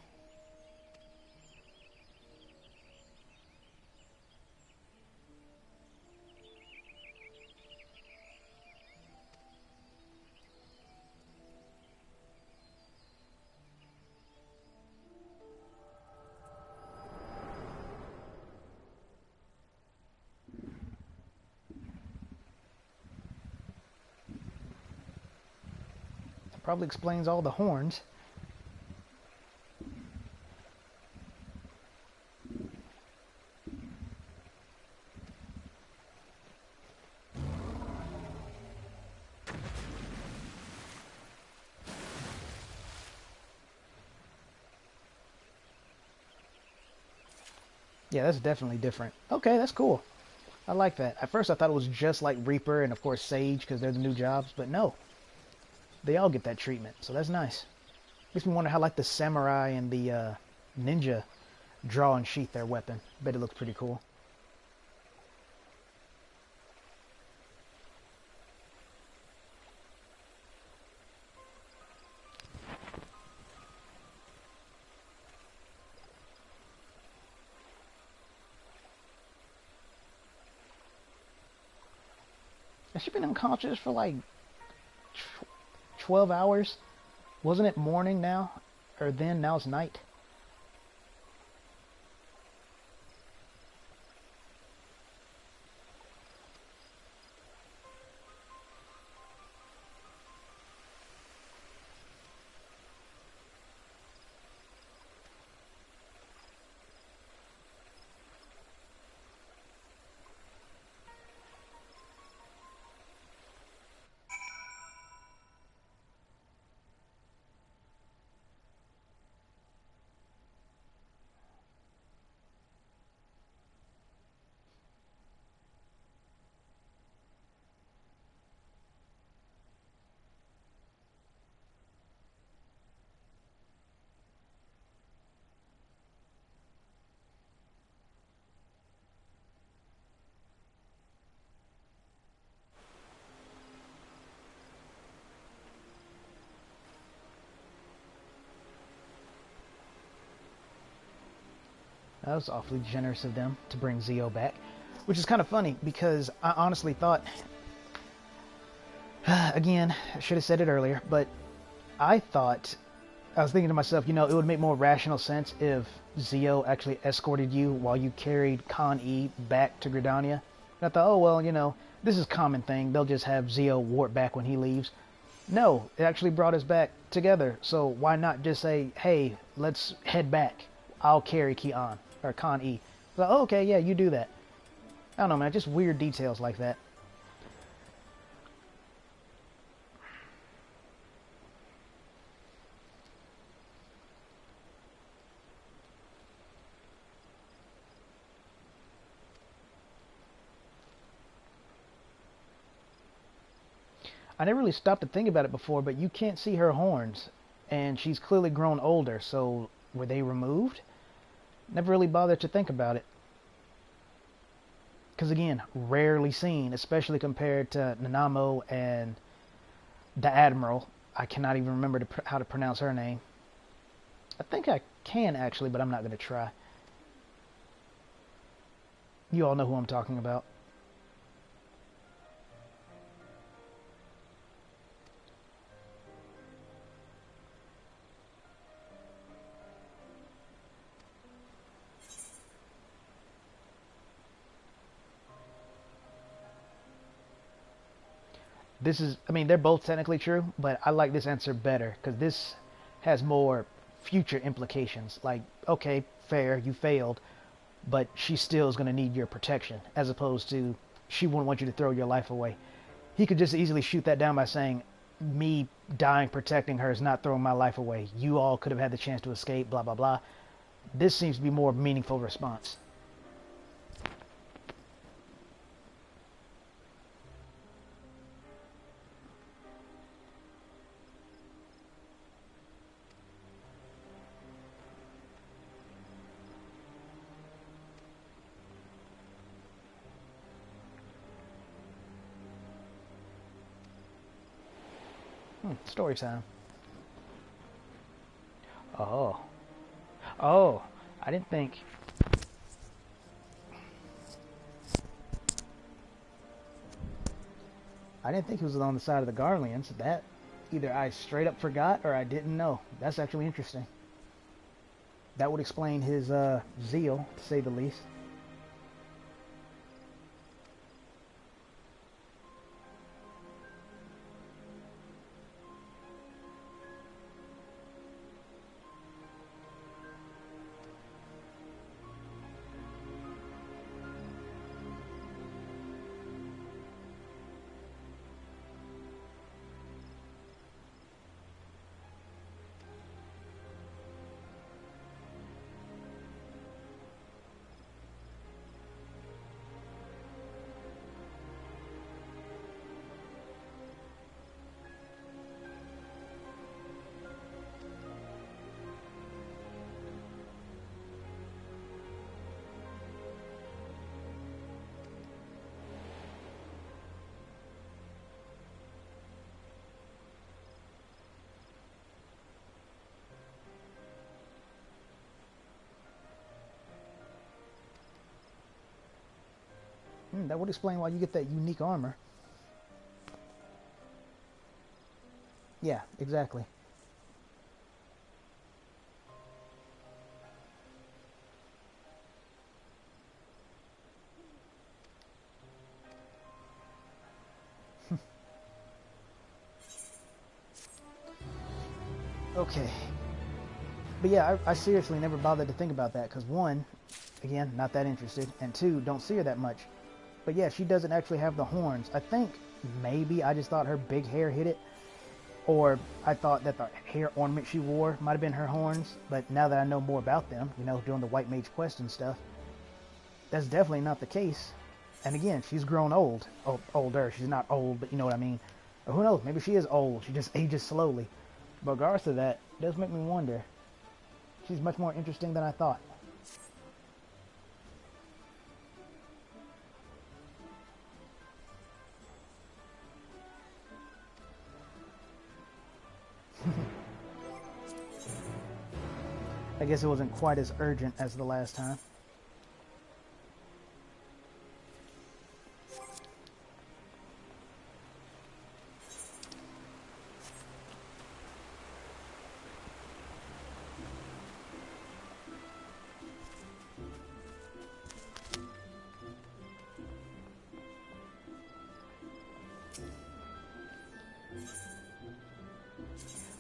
That probably explains all the horns. Yeah, that's definitely different. Okay, that's cool. I like that. At first I thought it was just like Reaper and of course Sage because they're the new jobs, but no. They all get that treatment, so that's nice. Makes me wonder how like the samurai and the ninja draw and sheath their weapon. Bet it looks pretty cool. Has she been unconscious for like 12 hours? Wasn't it morning now? Or then, now it's night? That was awfully generous of them to bring Zio back. Which is kind of funny because I honestly thought, again, I should have said it earlier, but I was thinking to myself, you know, it would make more rational sense if Zio actually escorted you while you carried Con E back to Gridania. And I thought, oh, well, you know, this is a common thing. They'll just have Zio warp back when he leaves. No, it actually brought us back together. So why not just say, hey, let's head back. I'll carry Con E. So, oh, okay, yeah, you do that. I don't know, man. Just weird details like that. I never really stopped to think about it before, but you can't see her horns, and she's clearly grown older, so were they removed? Never really bothered to think about it. Because again, rarely seen, especially compared to Nanamo and the Admiral. I cannot even remember how to pronounce her name. I think I can actually, but I'm not going to try. You all know who I'm talking about. This is, I mean, they're both technically true, but I like this answer better because this has more future implications. Like, okay, fair, you failed, but she still is going to need your protection, as opposed to she wouldn't want you to throw your life away. He could just easily shoot that down by saying, me dying protecting her is not throwing my life away. You all could have had the chance to escape, blah, blah, blah. This seems to be more meaningful response. Story time. Oh. Oh. I didn't think... it was on the side of the Garleans. That either I straight up forgot or I didn't know. That's actually interesting. That would explain his zeal, to say the least. That would explain why you get that unique armor. Yeah, exactly. Okay. But yeah, I seriously never bothered to think about that because one, again, not that interested, and two, don't see her that much. But yeah, she doesn't actually have the horns. I think maybe I just thought her big hair hid it, or I thought that the hair ornament she wore might have been her horns. But now that I know more about them, you know, doing the White Mage quest and stuff, that's definitely not the case. And again, she's grown old. Oh, older. She's not old, but you know what I mean. Or who knows? Maybe she is old. She just ages slowly. But regardless of that, it does make me wonder. She's much more interesting than I thought. I guess it wasn't quite as urgent as the last time.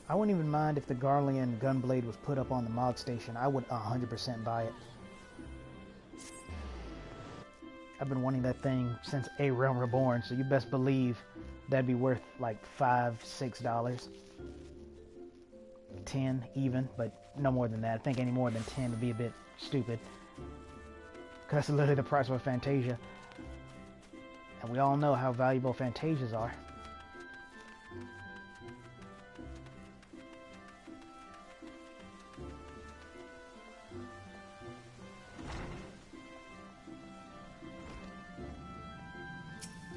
I wouldn't even mind if the Garlean Gunblade was put up on the mod station. I would 100% buy it. I've been wanting that thing since A Realm Reborn, so you best believe that'd be worth like $5, $6. 10 even, but no more than that. I think any more than 10 would be a bit stupid. Because that's literally the price of a Fantasia. And we all know how valuable Fantasias are.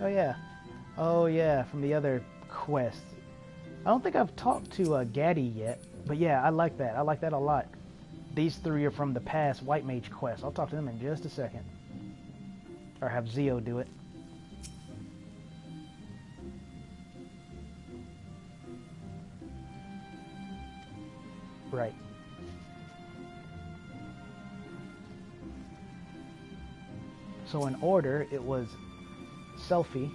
Oh yeah. Oh yeah, from the other quest. I don't think I've talked to Gaddy yet, but yeah, I like that. I like that a lot. These three are from the past White Mage quest. I'll talk to them in just a second. Or have Zio do it. Right. So in order, it was Selfie.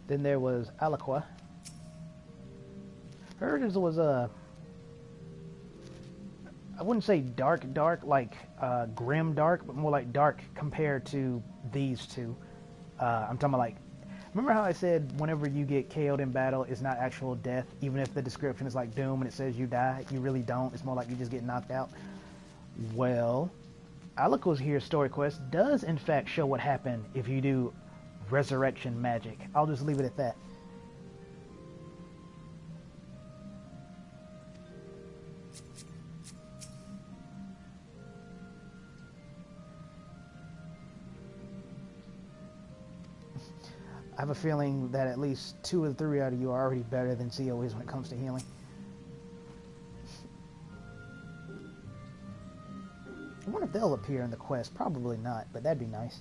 Then there was Alaqua. Hers was I wouldn't say dark like grim dark, but more like dark compared to these two. I'm talking about like, remember how I said whenever you get KO'd in battle, it's not actual death, even if the description is like doom and it says you die, you really don't. It's more like you just get knocked out. Well, Alaqua's here story quest does in fact show what happened if you do resurrection magic. I'll just leave it at that. I have a feeling that at least 2 or 3 out of you are already better than Zio is when it comes to healing. I wonder if they'll appear in the quest. Probably not, but that'd be nice.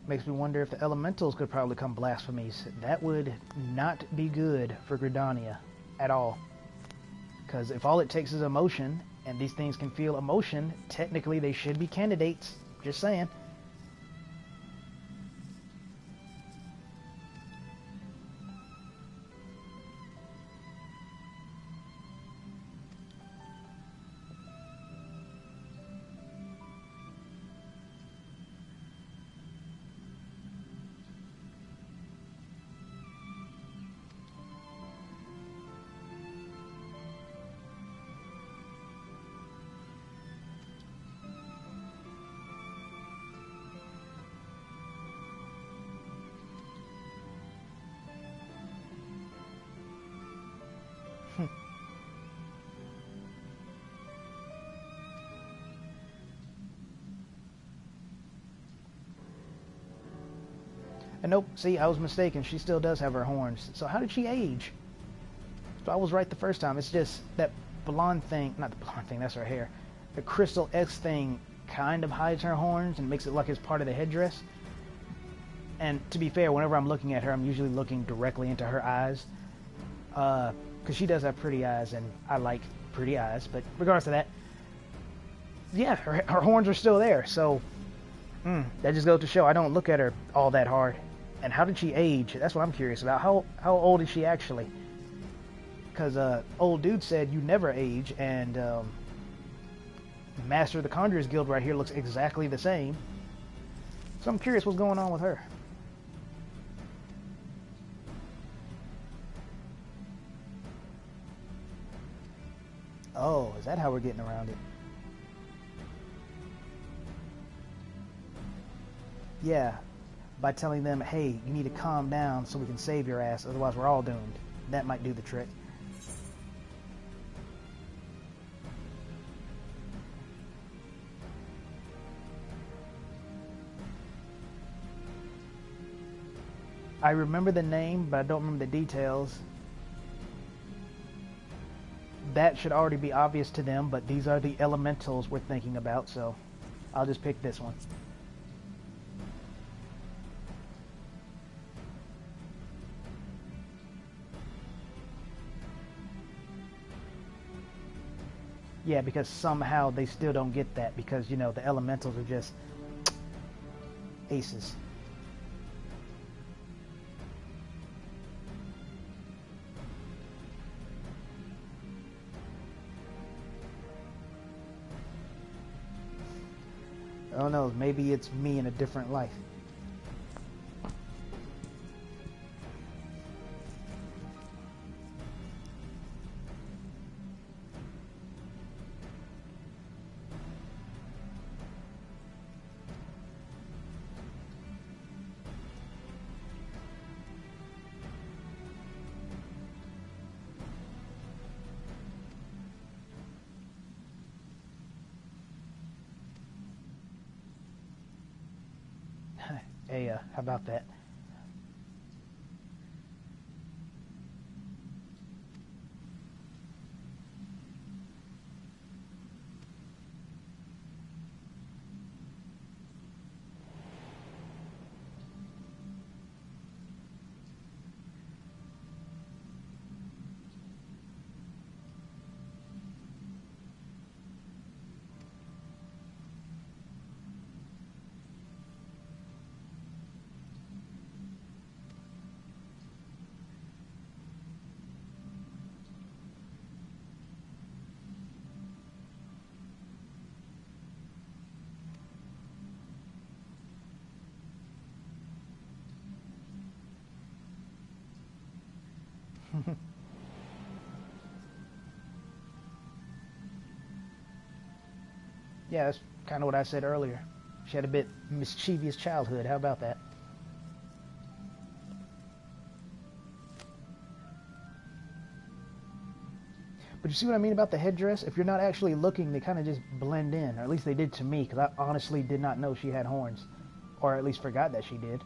Makes me wonder if the elementals could probably become blasphemies. That would not be good for Gridania at all. Because if all it takes is emotion, and these things can feel emotion, technically they should be candidates. Just saying. And nope, see, I was mistaken. She still does have her horns. So how did she age? So I was right the first time. It's just that blonde thing, not the blonde thing, that's her hair. The crystal X thing kind of hides her horns and makes it like it's part of the headdress. And to be fair, whenever I'm looking at her, I'm usually looking directly into her eyes. Because she does have pretty eyes, and I like pretty eyes. But regardless of that, yeah, her horns are still there. So that just goes to show I don't look at her all that hard. And how did she age? That's what I'm curious about. How old is she actually? Because old dude said you never age, and Master of the Conjurers Guild right here looks exactly the same. So I'm curious what's going on with her. Oh, is that how we're getting around it? Yeah, by telling them, hey, you need to calm down so we can save your ass, otherwise we're all doomed. That might do the trick. I remember the name, but I don't remember the details. That should already be obvious to them, but these are the elementals we're thinking about, so I'll just pick this one. Yeah, because somehow they still don't get that, because, you know, the elementals are just aces. I don't know, maybe it's me in a different life. Hey, how about that? Yeah, that's kind of what I said earlier. She had a bit mischievous childhood. How about that? But you see what I mean about the headdress? If you're not actually looking, they kind of just blend in. Or at least they did to me, because I honestly did not know she had horns. Or at least forgot that she did.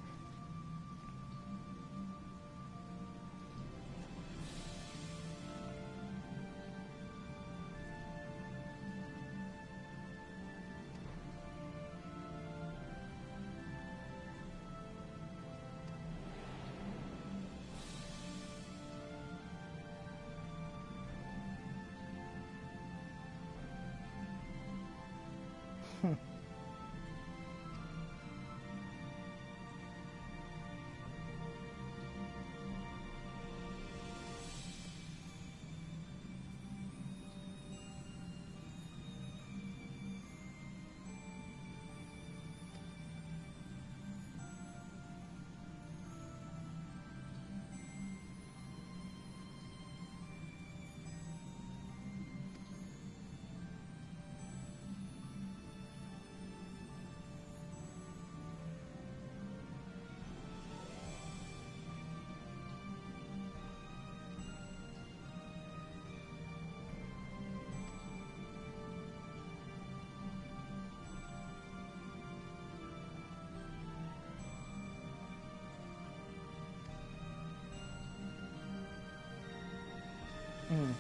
Mm.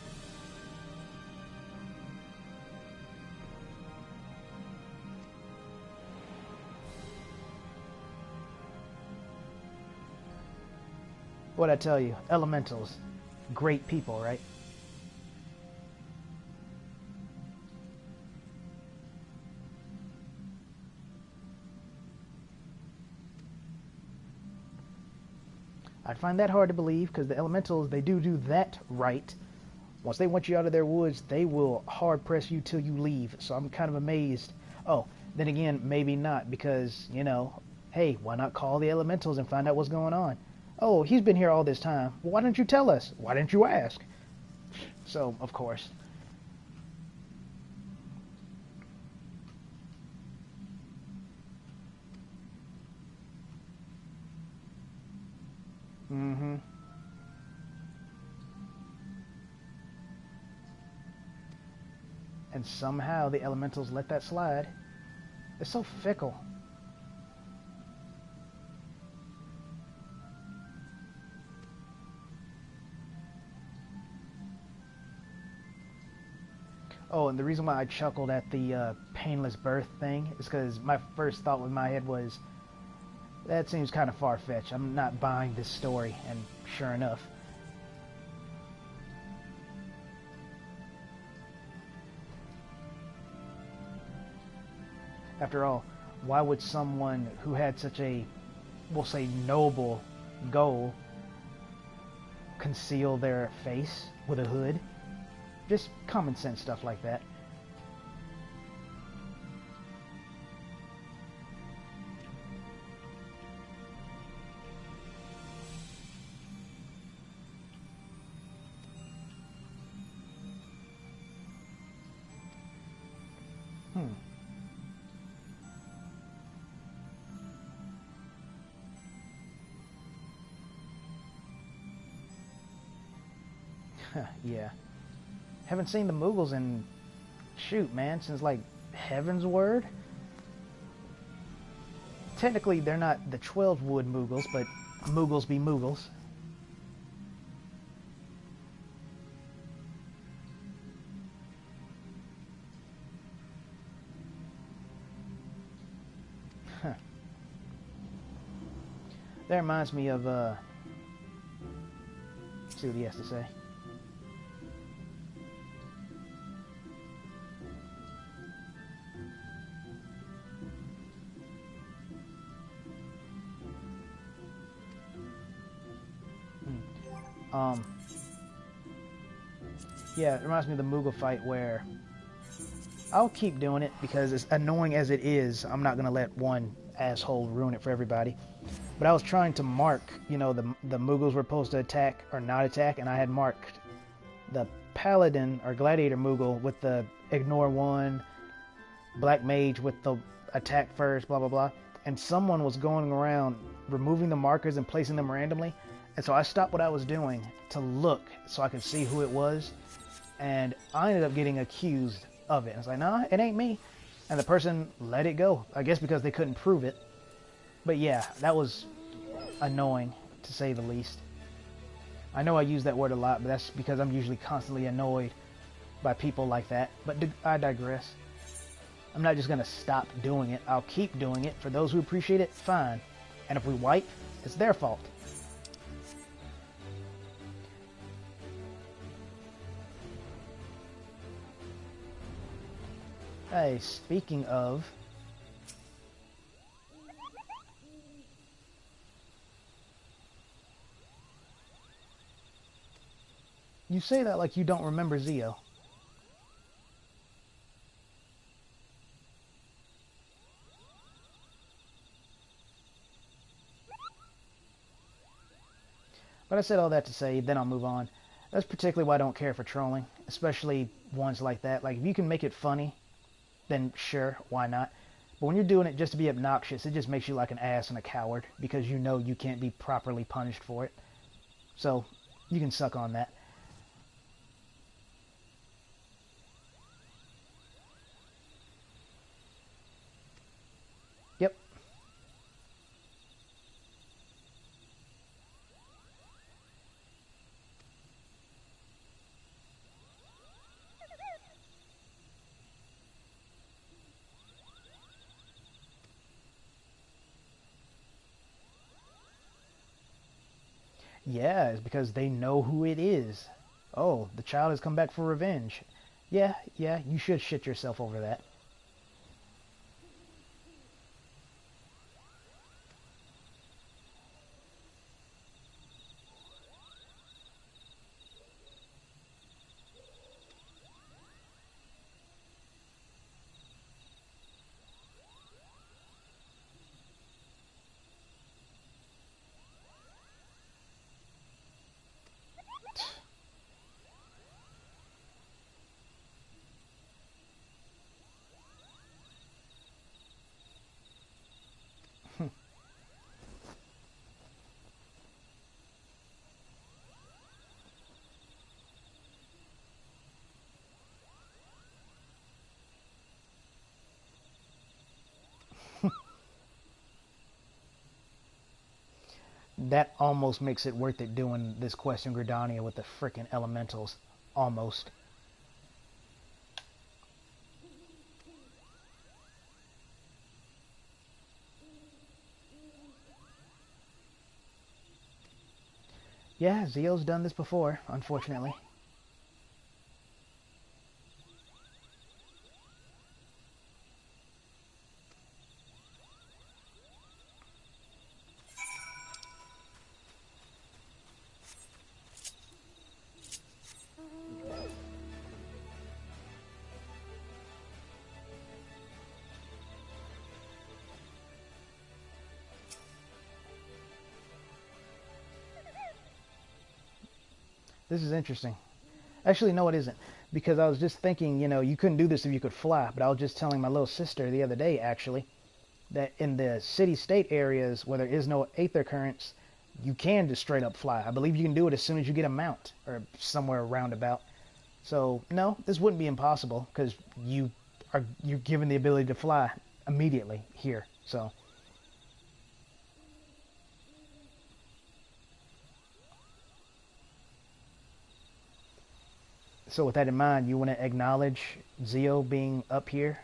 What'd I tell you? Elementals. Great people, right? I'd find that hard to believe, because the elementals, they do that right. Once they want you out of their woods, they will hard press you till you leave. So I'm kind of amazed. Oh, then again, maybe not, because, you know, hey, why not call the elementals and find out what's going on? Oh, he's been here all this time. Well, why didn't you tell us? Why didn't you ask? So, of course. Mm-hmm. And somehow the elementals let that slide. They're so fickle. Oh, and the reason why I chuckled at the painless birth thing is because my first thought in my head was, that seems kind of far-fetched. I'm not buying this story, and sure enough. After all, why would someone who had such a, we'll say, noble goal conceal their face with a hood? Just common sense stuff like that. Yeah. Haven't seen the Moogles in, shoot, man, since like Heaven's Word. Technically, they're not the 12 Wood Moogles, but Moogles be Moogles. Huh. That reminds me of, let's see what he has to say. Yeah, it reminds me of the Moogle fight where I'll keep doing it because as annoying as it is, I'm not going to let one asshole ruin it for everybody. But I was trying to mark, you know, the Moogles were supposed to attack or not attack, and I had marked the Paladin or Gladiator Moogle with the ignore one, Black Mage with the attack first, blah, blah, blah. And someone was going around removing the markers and placing them randomly. And so I stopped what I was doing to look so I could see who it was. And I ended up getting accused of it. I was like, nah, it ain't me. And the person let it go. I guess because they couldn't prove it. But yeah, that was annoying, to say the least. I know I use that word a lot, but that's because I'm usually constantly annoyed by people like that. But I digress. I'm not just going to stop doing it. I'll keep doing it. For those who appreciate it, fine. And if we wipe, it's their fault. Hey, speaking of... You say that like you don't remember Zio. But I said all that to say, then I'll move on. That's particularly why I don't care for trolling, especially ones like that. Like, if you can make it funny, then sure, why not? But when you're doing it just to be obnoxious, it just makes you like an ass and a coward, because you know you can't be properly punished for it. So, you can suck on that. Yep. Yeah, it's because they know who it is. Oh, the child has come back for revenge. Yeah, you should shit yourself over that. That almost makes it worth it doing this quest in Gridania with the frickin' elementals. Almost. Yeah, Zio's done this before, unfortunately. This is interesting. Actually, no, it isn't. Because I was just thinking, you know, you couldn't do this if you could fly. But I was just telling my little sister the other day, actually, that in the city-state areas where there is no aether currents, you can just straight up fly. I believe you can do it as soon as you get a mount or somewhere roundabout. So no, this wouldn't be impossible because you're given the ability to fly immediately here. So with that in mind, you want to acknowledge Zio being up here?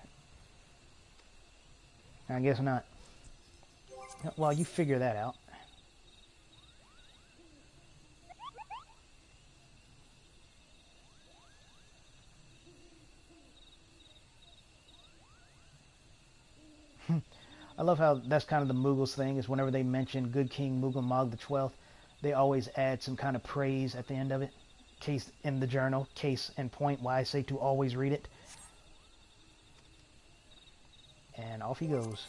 I guess not. Well, you figure that out. I love how that's kind of the Mughals thing, is whenever they mention good King Mughal Mog the 12th, they always add some kind of praise at the end of it. Case in the journal, case and point why I say to always read it. And off he goes.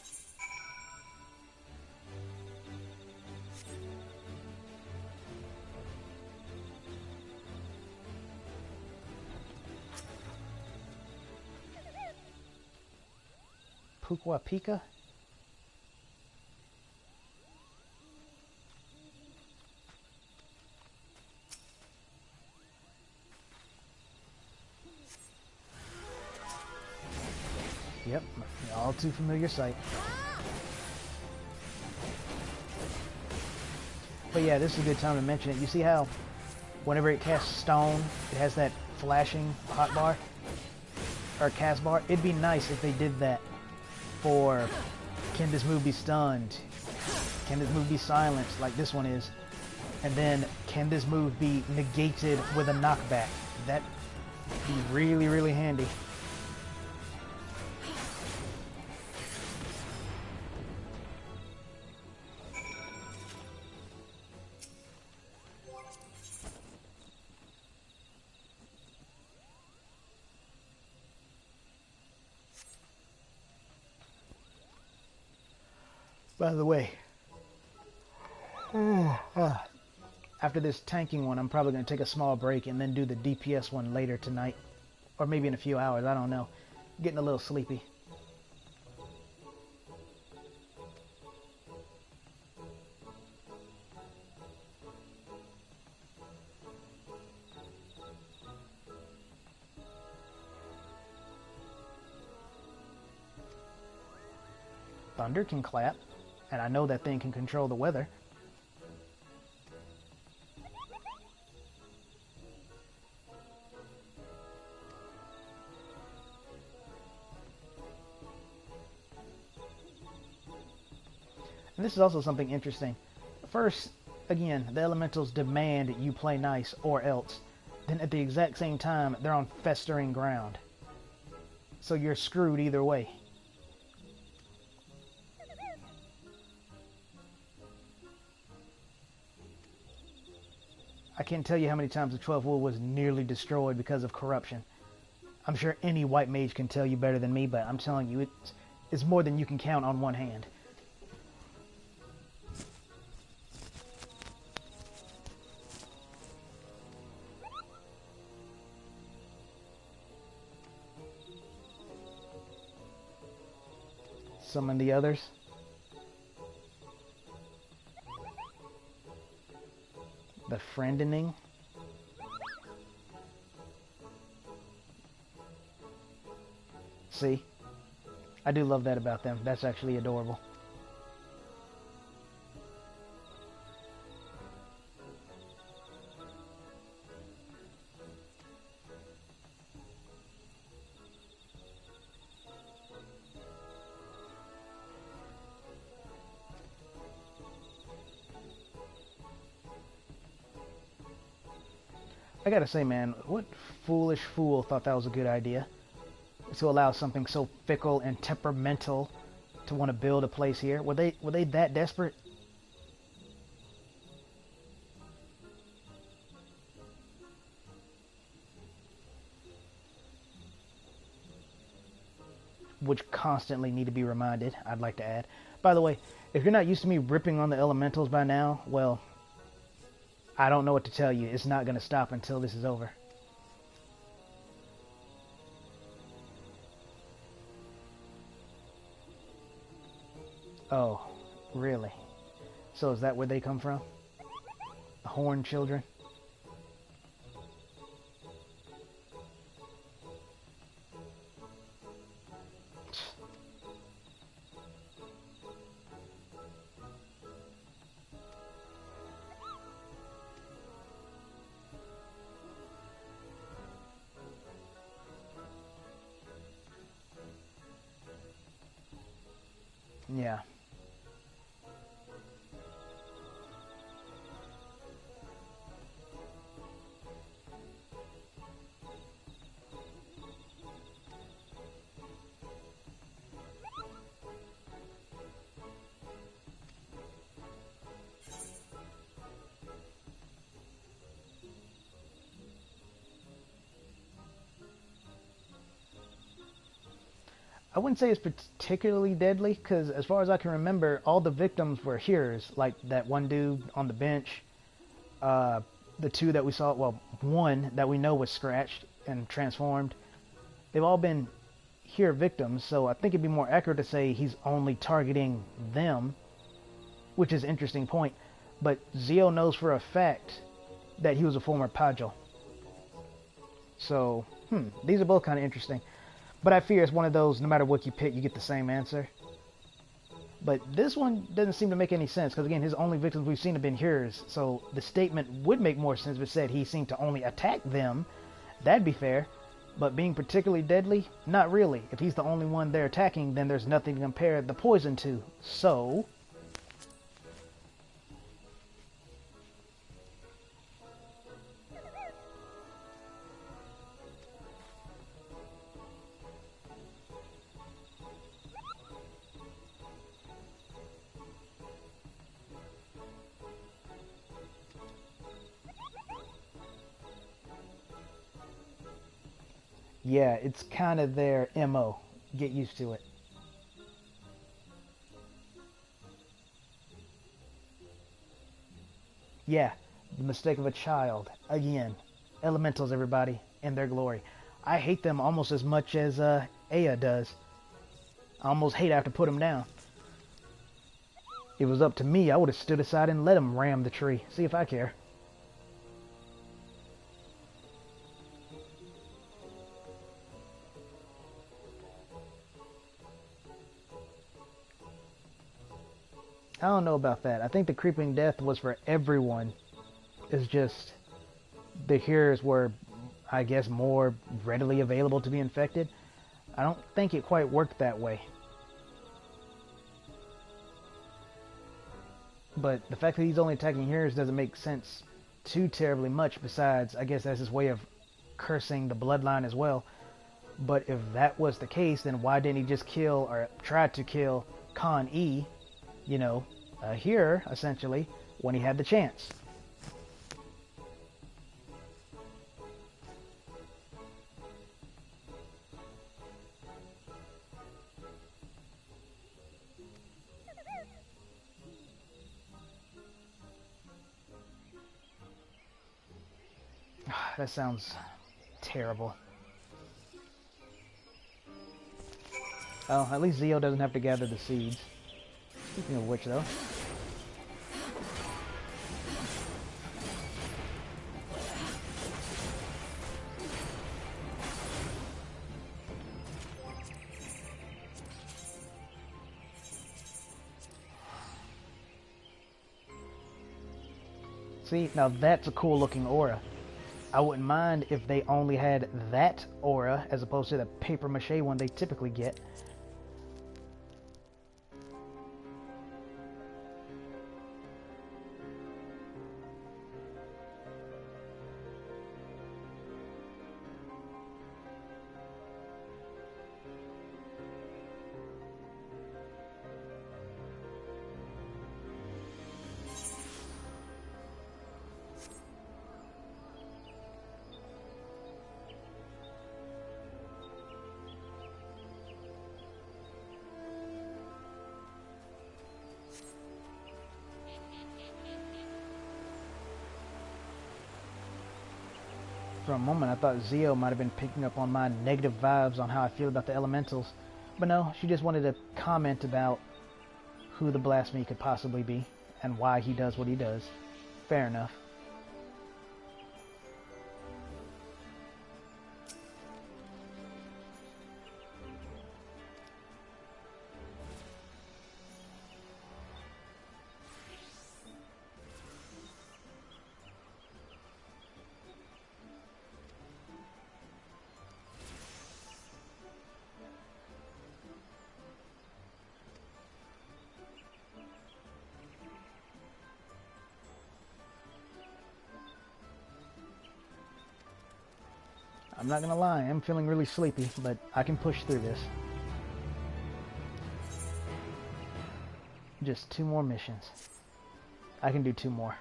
Pukwa Pika? Yep, all too familiar sight. But yeah, this is a good time to mention it. You see how whenever it casts stone, it has that flashing hotbar? Or cast bar? It'd be nice if they did that for can this move be stunned? Can this move be silenced like this one is? And then can this move be negated with a knockback? That'd be really, really handy. By the way, after this tanking one, I'm probably going to take a small break and then do the DPS one later tonight. Or maybe in a few hours, I don't know. Getting a little sleepy. Thunder can clap, and I know that thing can control the weather. And this is also something interesting. First, again, the elementals demand you play nice or else. Then at the exact same time, they're on festering ground. So you're screwed either way. I can't tell you how many times the 12th Wood was nearly destroyed because of corruption. I'm sure any white mage can tell you better than me, but I'm telling you, it's more than you can count on one hand. Summon the others. The friendening. See? I do love that about them. That's actually adorable. I gotta say, man, what foolish fool thought that was a good idea? To allow something so fickle and temperamental to want to build a place here? Were they that desperate? Which constantly need to be reminded, I'd like to add. By the way, if you're not used to me ripping on the elementals by now, well, I don't know what to tell you. It's not going to stop until this is over. Oh, really? So is that where they come from? The horned children? Yeah. I wouldn't say it's particularly deadly, because as far as I can remember, all the victims were hearers, like that one dude on the bench, the two that we saw, well, one that we know was scratched and transformed. They've all been hear victims, so I think it'd be more accurate to say he's only targeting them, which is an interesting point. But Zio knows for a fact that he was a former Pajo. So, these are both kind of interesting. But I fear it's one of those, no matter what you pick, you get the same answer. But this one doesn't seem to make any sense, because again, his only victims we've seen have been hearers. So the statement would make more sense if it said he seemed to only attack them. That'd be fair. But being particularly deadly? Not really. If he's the only one they're attacking, then there's nothing to compare the poison to. So... yeah, it's kind of their MO. Get used to it. Yeah, the mistake of a child. Again, elementals, everybody, in their glory. I hate them almost as much as Aya does. I almost hate I have to put them down. If it was up to me, I would have stood aside and let him ram the tree. See if I care. I don't know about that. I think the creeping death was for everyone. It's just the hearers were, I guess, more readily available to be infected. I don't think it quite worked that way. But the fact that he's only attacking hearers doesn't make sense too terribly much. Besides, I guess that's his way of cursing the bloodline as well. But if that was the case, then why didn't he just kill, or try to kill, Khan E, you know, a hearer, essentially, when he had the chance? That sounds terrible. Oh, at least Zio doesn't have to gather the seeds. Speaking of which, though. See, now that's a cool looking aura. I wouldn't mind if they only had that aura as opposed to the paper mache one they typically get. For a moment, I thought Zio might have been picking up on my negative vibes on how I feel about the elementals. But no, she just wanted to comment about who the Blasphemy could possibly be and why he does what he does. Fair enough. I'm not gonna lie, I'm feeling really sleepy, but I can push through this. Just 2 more missions. I can do 2 more.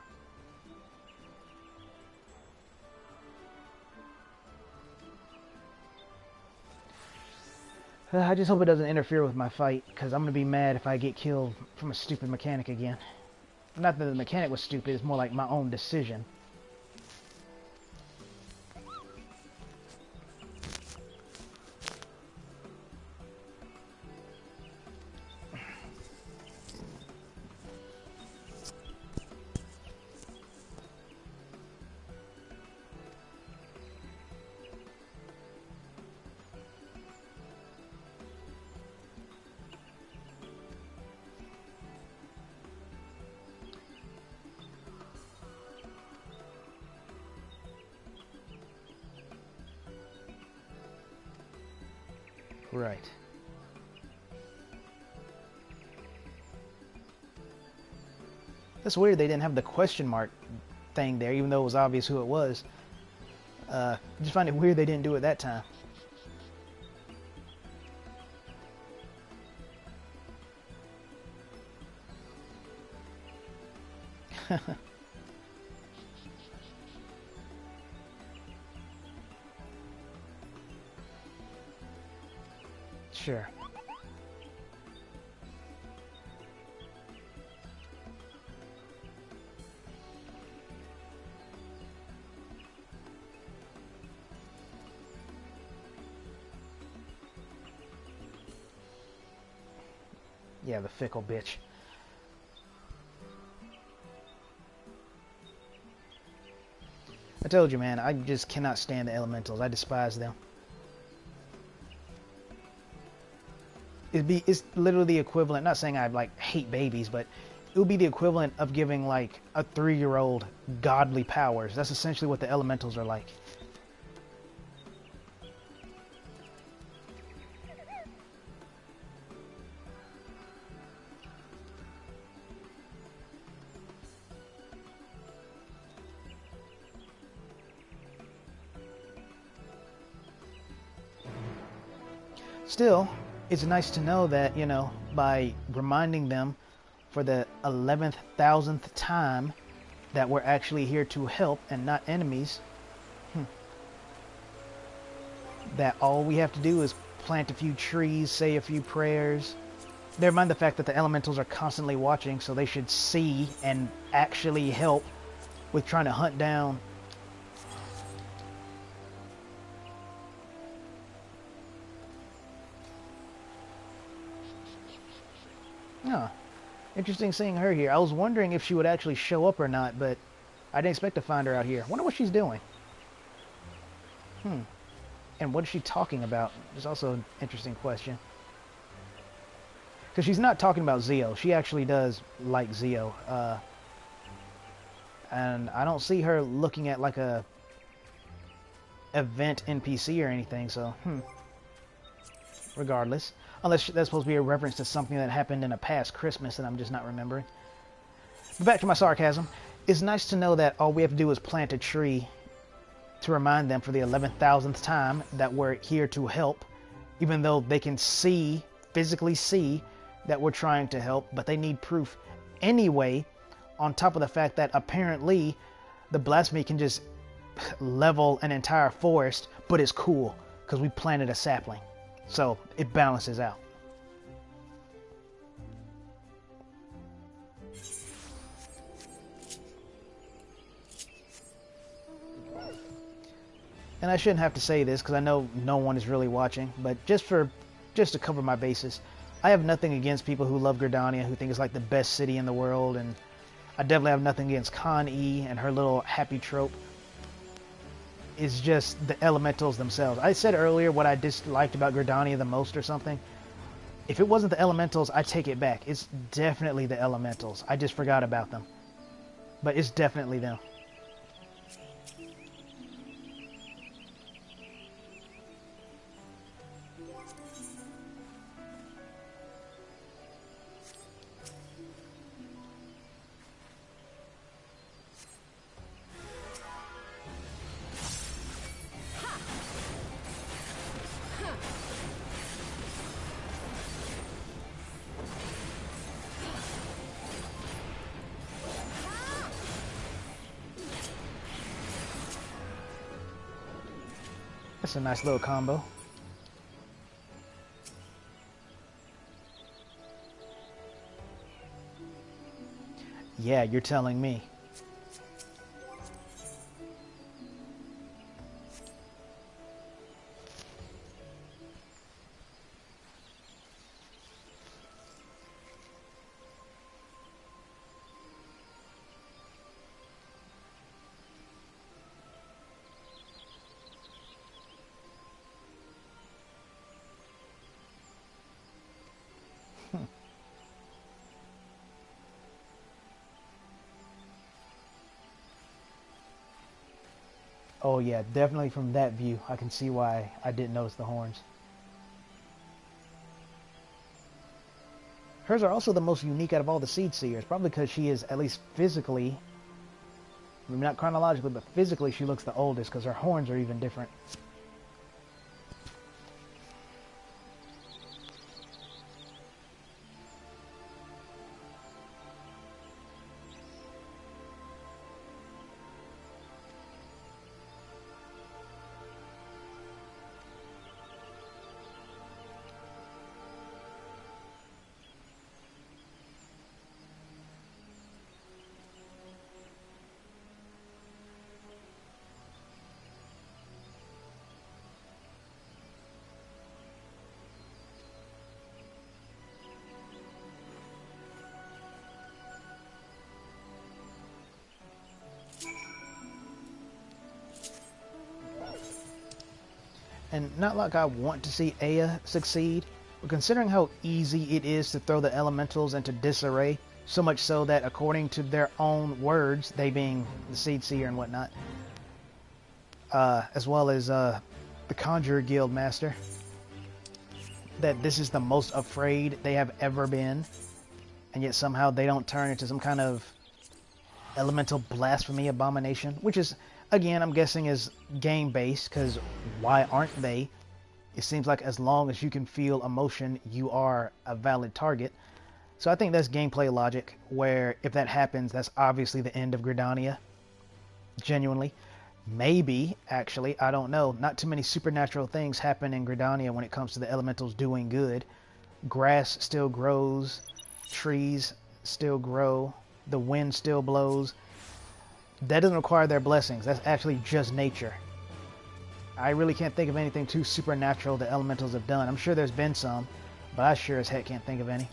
I just hope it doesn't interfere with my fight, because I'm gonna be mad if I get killed from a stupid mechanic again. Not that the mechanic was stupid, it's more like my own decision. Right. That's weird they didn't have the question mark thing there, even though it was obvious who it was. I just find it weird they didn't do it that time. Sure. Yeah, the fickle bitch. I told you, man, I just cannot stand the elementals. I despise them. It's literally the equivalent, not saying I like hate babies, but it would be the equivalent of giving like a 3-year-old godly powers. That's essentially what the elementals are like. Still, it's nice to know that, you know, by reminding them for the 11,000th time that we're actually here to help and not enemies, that all we have to do is plant a few trees, say a few prayers. Never mind the fact that the elementals are constantly watching, so they should see and actually help with trying to hunt down. Huh. Interesting seeing her here. I was wondering if she would actually show up or not, but I didn't expect to find her out here. Wonder what she's doing. And what is she talking about? It's also an interesting question. Because she's not talking about Zio. She actually does like Zio. And I don't see her looking at like a event NPC or anything, so, Regardless. Unless that's supposed to be a reference to something that happened in a past Christmas that I'm just not remembering. But back to my sarcasm. It's nice to know that all we have to do is plant a tree to remind them for the 11,000th time that we're here to help, even though they can see, physically see, that we're trying to help, but they need proof anyway, on top of the fact that apparently the Blasphemy can just level an entire forest, but it's cool, because we planted a sapling. So, it balances out. And I shouldn't have to say this because I know no one is really watching, but just to cover my bases, I have nothing against people who love Gridania, who think it's like the best city in the world, and I definitely have nothing against Con E and her little happy trope. It's just the elementals themselves. I said earlier what I disliked about Gridania the most or something. If it wasn't the elementals, I take it back. It's definitely the elementals. I just forgot about them. But it's definitely them. That's a nice little combo. Yeah, you're telling me. Oh yeah, definitely from that view, I can see why I didn't notice the horns. Hers are also the most unique out of all the Seed Seers, probably because she is, at least physically, maybe not chronologically, but physically she looks the oldest because her horns are even different. And not like I want to see Aya succeed, but considering how easy it is to throw the elementals into disarray, so much so that according to their own words, they being the Seed Seer and whatnot, as well as the Conjurer Guild Master, that this is the most afraid they have ever been, and yet somehow they don't turn into some kind of elemental blasphemy abomination, which is, again, I'm guessing is game-based, because why aren't they? It seems like as long as you can feel emotion, you are a valid target. So I think that's gameplay logic, where if that happens, that's obviously the end of Gridania. Genuinely. Maybe, actually, I don't know. Not too many supernatural things happen in Gridania when it comes to the elementals doing good. Grass still grows, trees still grow, the wind still blows. That doesn't require their blessings. That's actually just nature. I really can't think of anything too supernatural the elementals have done. I'm sure there's been some, but I sure as heck can't think of any.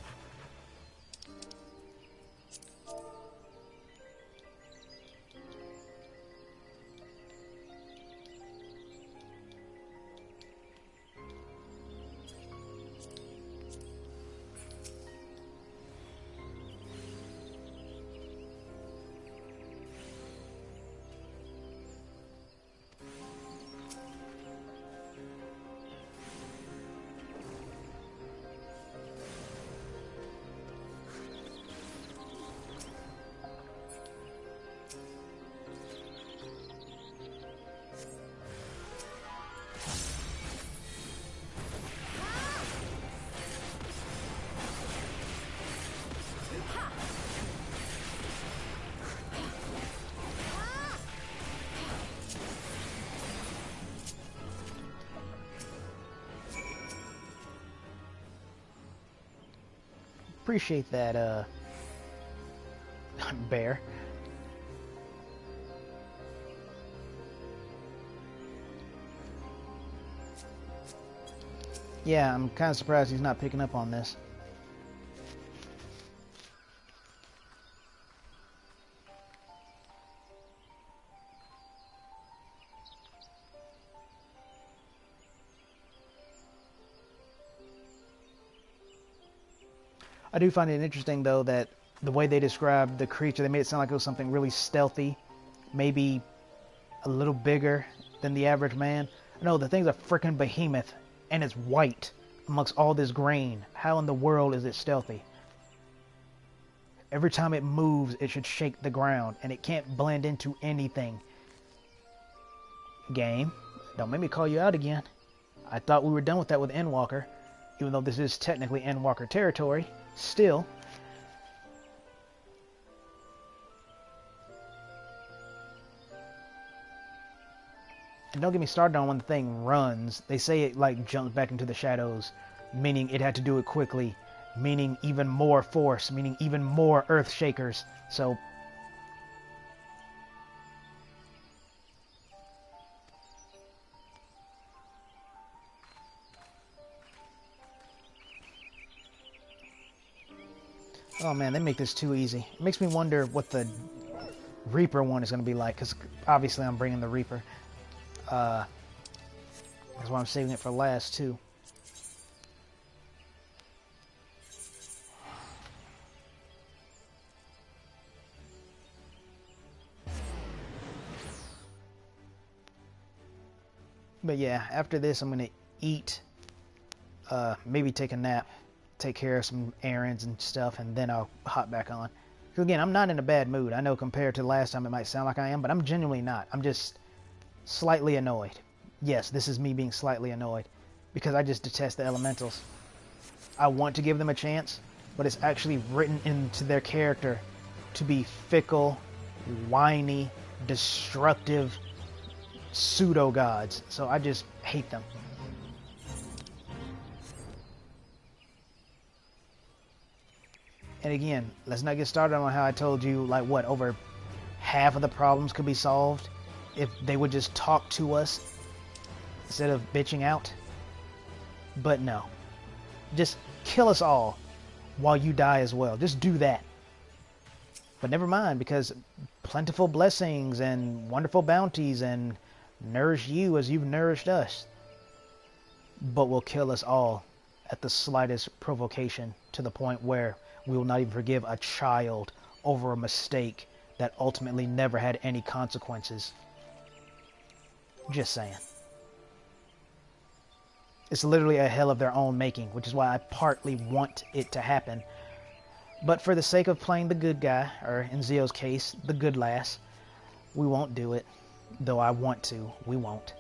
Appreciate that, bear. Yeah, I'm kind of surprised he's not picking up on this. I do find it interesting, though, that the way they described the creature, they made it sound like it was something really stealthy, maybe a little bigger than the average man. No, the thing's a freaking behemoth, and it's white amongst all this grain. How in the world is it stealthy? Every time it moves, it should shake the ground, and it can't blend into anything. Game, don't make me call you out again. I thought we were done with that with Endwalker, even though this is technically Endwalker territory. Still. And don't get me started on when the thing runs. They say it like jumps back into the shadows, meaning it had to do it quickly, meaning even more force, meaning even more earth shakers. So oh man, they make this too easy. It makes me wonder what the Reaper one is going to be like, because obviously I'm bringing the Reaper. That's why I'm saving it for last, too. But yeah, after this I'm going to eat, maybe take a nap, take care of some errands and stuff, and then I'll hop back on. Because again, I'm not in a bad mood. I know compared to last time it might sound like I am, but I'm genuinely not. I'm just slightly annoyed. Yes, this is me being slightly annoyed, because I just detest the elementals. I want to give them a chance, but it's actually written into their character to be fickle, whiny, destructive pseudo-gods. So I just hate them. And again, let's not get started on how I told you, like, what, over half of the problems could be solved if they would just talk to us instead of bitching out. But no. Just kill us all while you die as well. Just do that. But never mind, because plentiful blessings and wonderful bounties and nourish you as you've nourished us. But will kill us all at the slightest provocation, to the point where we will not even forgive a child over a mistake that ultimately never had any consequences. Just saying. It's literally a hell of their own making, which is why I partly want it to happen. But for the sake of playing the good guy, or in Zio's case, the good lass, we won't do it. Though I want to, we won't.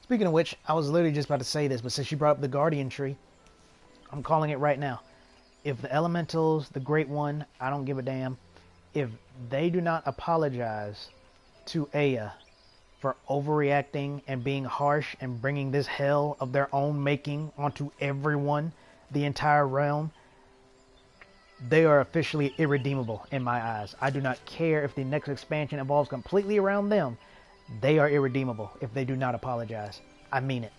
Speaking of which, I was literally just about to say this, but since you brought up the Guardian Tree, I'm calling it right now. If the Elementals, the Great One, I don't give a damn, if they do not apologize to Aya for overreacting and being harsh and bringing this hell of their own making onto everyone, the entire realm, they are officially irredeemable in my eyes. I do not care if the next expansion evolves completely around them. They are irredeemable if they do not apologize. I mean it.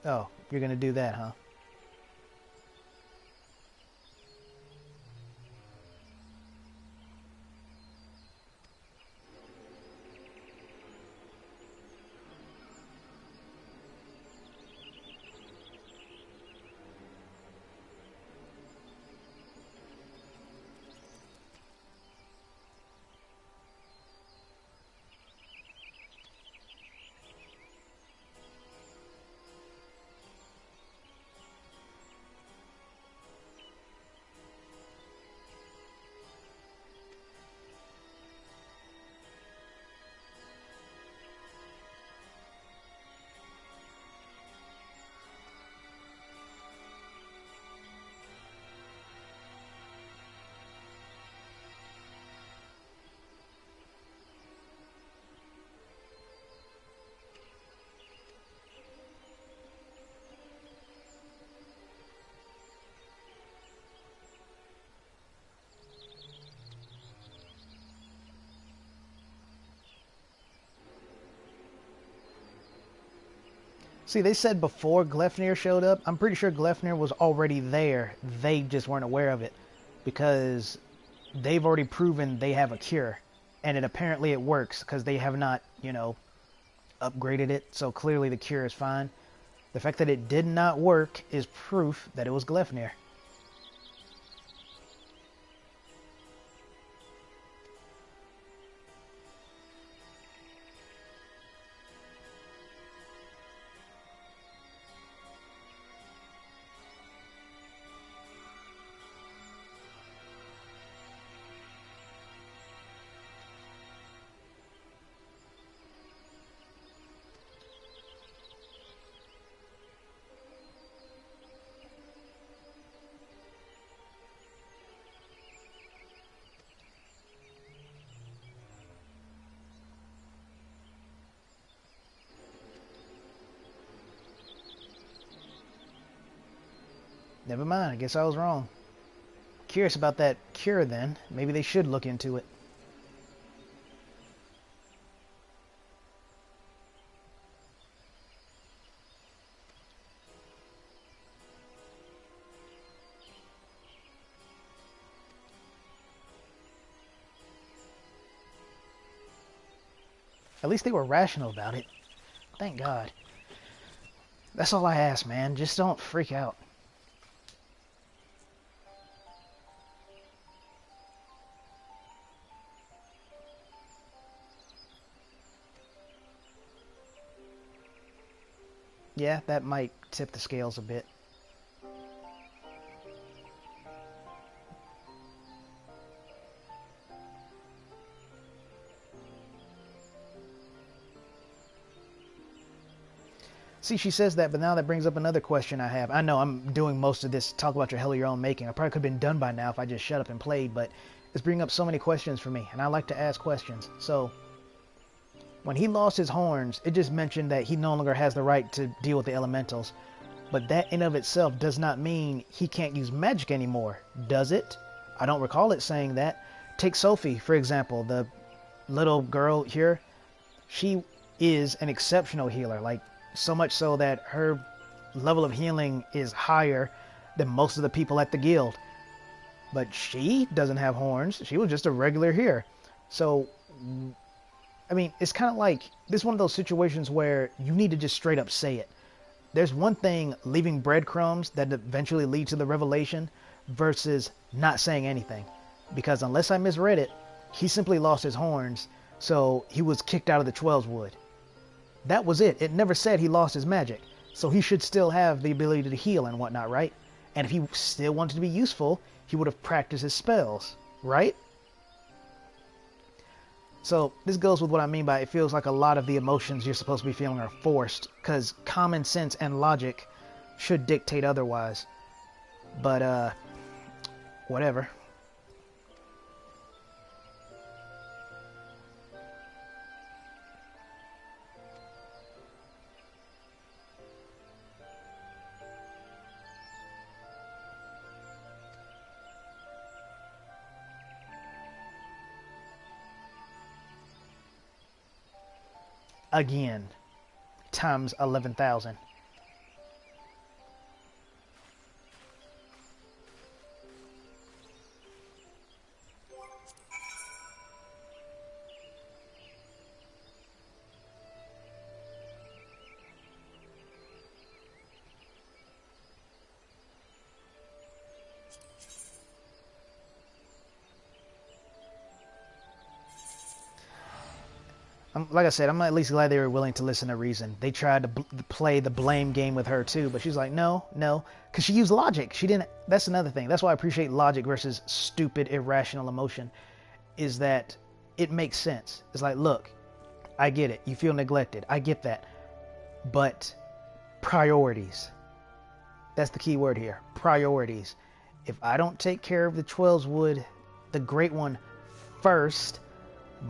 Oh, you're gonna do that, huh? See, they said before Glefnir showed up, I'm pretty sure Glefnir was already there. They just weren't aware of it because they've already proven they have a cure. And apparently it works because they have not, upgraded it. So clearly the cure is fine. The fact that it did not work is proof that it was Glefnir. Never mind, I guess I was wrong. Curious about that cure then. Maybe they should look into it. At least they were rational about it. Thank God. That's all I ask, man. Just don't freak out. Yeah, that might tip the scales a bit. See, she says that, but now that brings up another question I have. I know I'm doing most of this talk about your hell of your own making. I probably could have been done by now if I just shut up and played, but it's bringing up so many questions for me, and I like to ask questions. So, when he lost his horns, it just mentioned that he no longer has the right to deal with the elementals. But that in of itself does not mean he can't use magic anymore, does it? I don't recall it saying that. Take Sophie, for example, the little girl here. She is an exceptional healer, like so much so that her level of healing is higher than most of the people at the guild. But she doesn't have horns. She was just a regular here. So, I mean, it's kind of like, this is one of those situations where you need to just straight up say it. There's one thing leaving breadcrumbs that eventually lead to the revelation versus not saying anything. Because unless I misread it, he simply lost his horns, so he was kicked out of the 12's Wood. That was it. It never said he lost his magic. So he should still have the ability to heal and whatnot, right? And if he still wanted to be useful, he would have practiced his spells, right? So this goes with what I mean by it feels like a lot of the emotions you're supposed to be feeling are forced, because common sense and logic should dictate otherwise. But, whatever. Again, times 11,000. like I said, I'm at least glad they were willing to listen to reason. They tried to play the blame game with her too, but she's like, no, because she used logic. She didn't. That's another thing. That's why I appreciate logic versus stupid, irrational emotion, is that it makes sense. It's like, look, I get it. You feel neglected. I get that. But priorities. That's the key word here. Priorities. If I don't take care of the 12's wood, the Great One, first,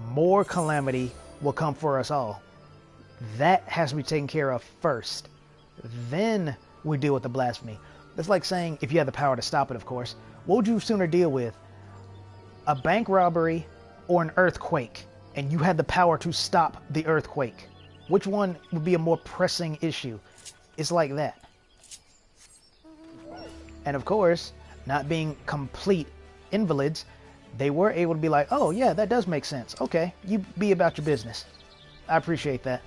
more calamity will come for us all. That has to be taken care of first. Then we deal with the blasphemy. That's like saying, if you had the power to stop it, of course, what would you sooner deal with? A bank robbery or an earthquake? And you had the power to stop the earthquake. Which one would be a more pressing issue? It's like that. And of course, not being complete invalids, they were able to be like, oh yeah, that does make sense. Okay, you be about your business. I appreciate that.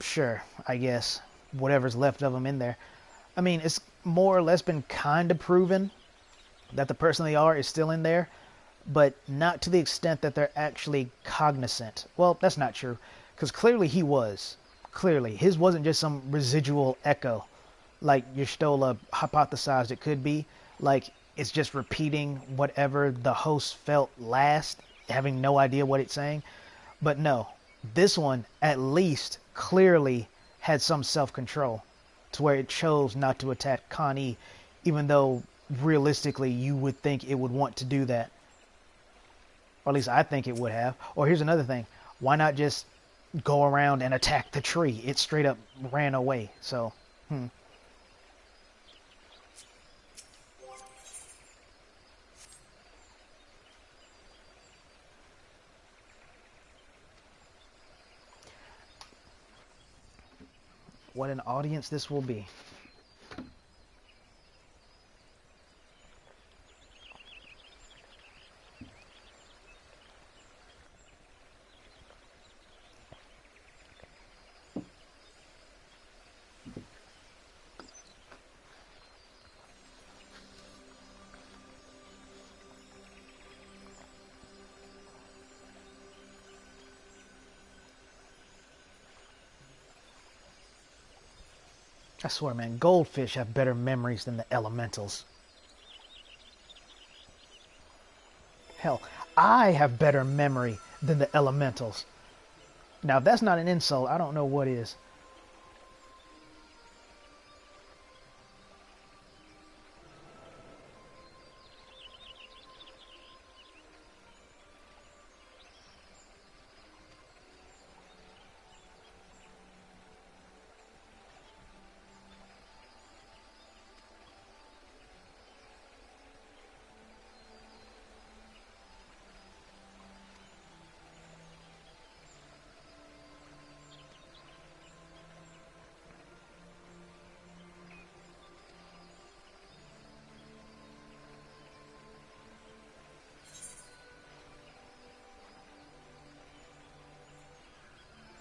Sure, I guess. Whatever's left of them in there. I mean, it's more or less been kind of proven that the person they are is still in there, but not to the extent that they're actually cognizant. Well, that's not true, because clearly he was. Clearly. His wasn't just some residual echo, like Yestola hypothesized it could be. Like, it's just repeating whatever the host felt last, having no idea what it's saying. But no, this one, at least, clearly had some self-control to where it chose not to attack Connie, even though realistically you would think it would want to do that. Or at least I think it would have. Or here's another thing. Why not just go around and attack the tree? It straight up ran away. So, What an audience this will be. I swear, man, goldfish have better memories than the elementals. Hell, I have better memory than the elementals. Now, if that's not an insult, I don't know what is.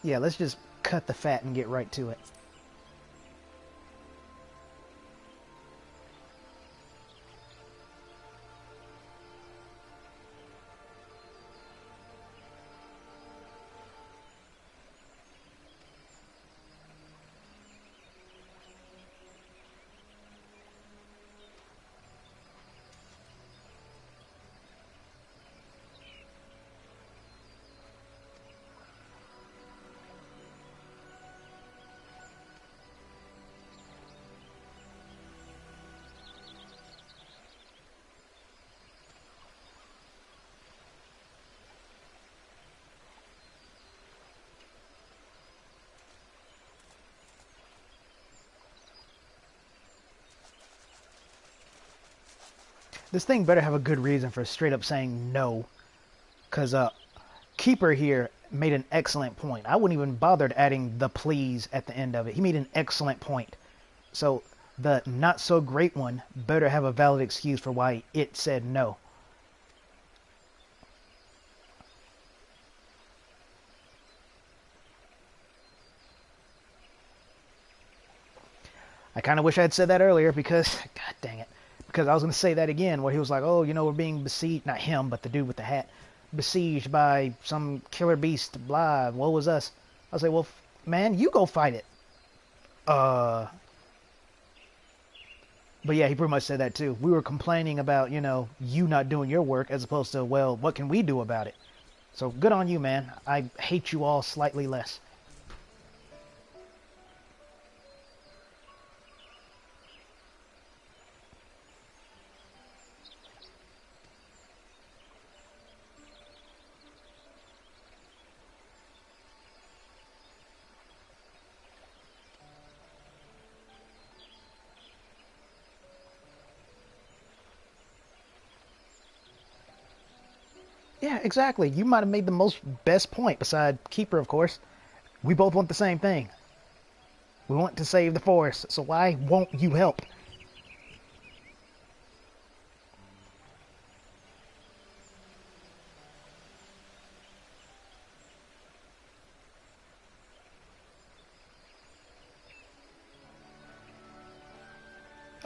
Yeah, let's just cut the fat and get right to it. This thing better have a good reason for straight up saying no. Because Keeper here made an excellent point. I wouldn't even bothered adding the please at the end of it. He made an excellent point. So the not so great one better have a valid excuse for why it said no. I kind of wish I had said that earlier because, god dang it, because I was going to say that again where he was like, oh, you know, we're being besieged, not him, but the dude with the hat, besieged by some killer beast, blah, what was us? I was like, well, man, you go fight it. But yeah, he pretty much said that too. We were complaining about, you know, you not doing your work as opposed to, well, what can we do about it? So good on you, man. I hate you all slightly less. Yeah, exactly. You might have made the most best point, beside Keeper, of course. We both want the same thing. We want to save the forest, so why won't you help?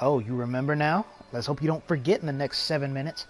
Oh, you remember now? Let's hope you don't forget in the next 7 minutes.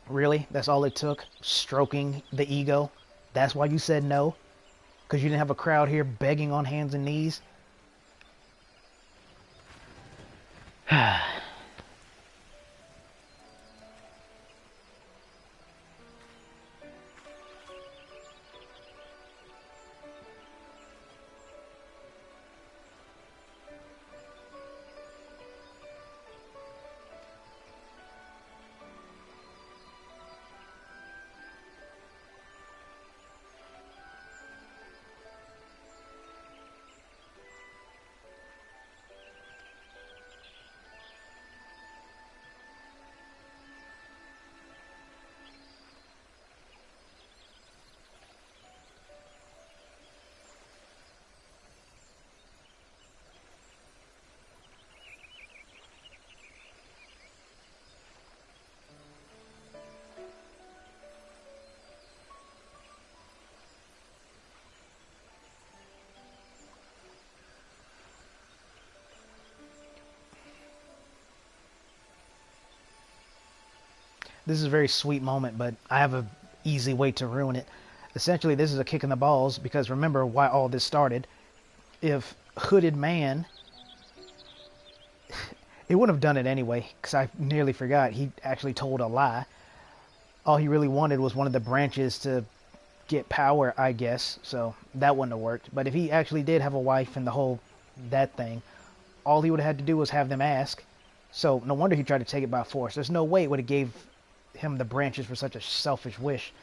Really? That's all it took? Stroking the ego? That's why you said no? Because you didn't have a crowd here begging on hands and knees? This is a very sweet moment, but I have an easy way to ruin it. Essentially, this is a kick in the balls, because remember why all this started. If Hooded Man... He wouldn't have done it anyway, because I nearly forgot. He actually told a lie. All he really wanted was one of the branches to get power, I guess, so that wouldn't have worked. But if he actually did have a wife and the whole that thing, all he would have had to do was have them ask. So no wonder he tried to take it by force. There's no way it would have gave him the branches for such a selfish wish.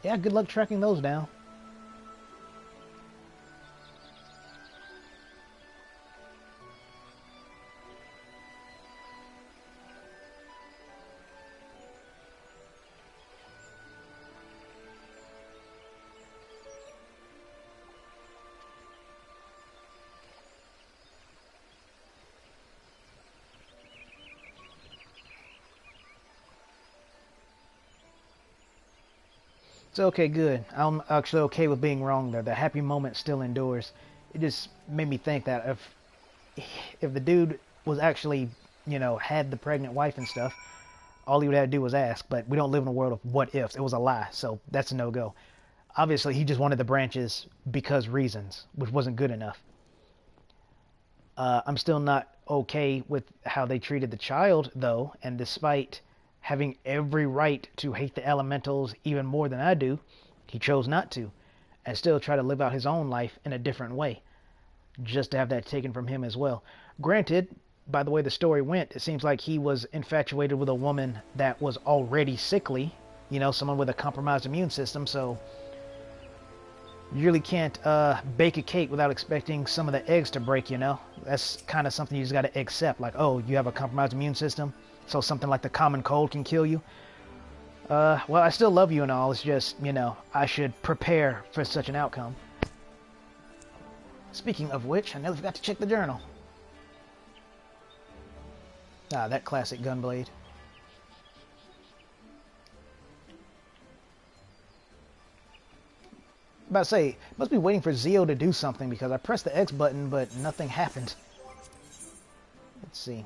Yeah, good luck tracking those down. It's okay, good. I'm actually okay with being wrong there. The happy moment still endures. It just made me think that if the dude was actually, you know, had the pregnant wife and stuff, all he would have to do was ask. But we don't live in a world of what ifs. It was a lie, so that's a no-go. Obviously, he just wanted the branches because reasons, which wasn't good enough. I'm still not okay with how they treated the child, though, and despite having every right to hate the elementals even more than I do, he chose not to, and still try to live out his own life in a different way, just to have that taken from him as well. Granted, by the way the story went, it seems like he was infatuated with a woman that was already sickly, you know, someone with a compromised immune system. So you really can't bake a cake without expecting some of the eggs to break, you know. That's kind of something you just got to accept. Like, oh, you have a compromised immune system, so something like the common cold can kill you. Well, I still love you and all. It's just, you know, I should prepare for such an outcome. Speaking of which, I never forgot to check the journal. Ah, that classic gunblade. About to say, must be waiting for Zio to do something because I pressed the X button, but nothing happened. Let's see.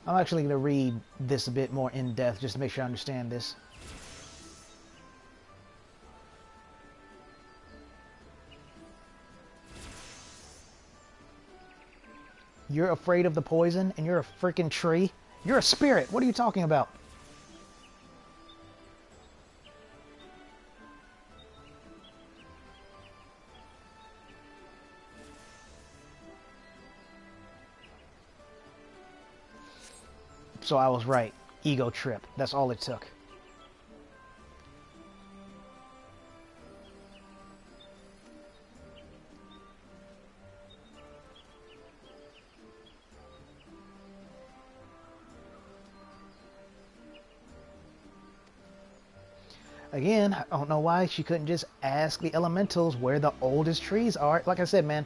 I'm actually going to read this a bit more in depth just to make sure I understand this. You're afraid of the poison and you're a freaking tree? You're a spirit. What are you talking about? So I was right. Ego trip. That's all it took. Again, I don't know why she couldn't just ask the elementals where the oldest trees are. Like I said, man,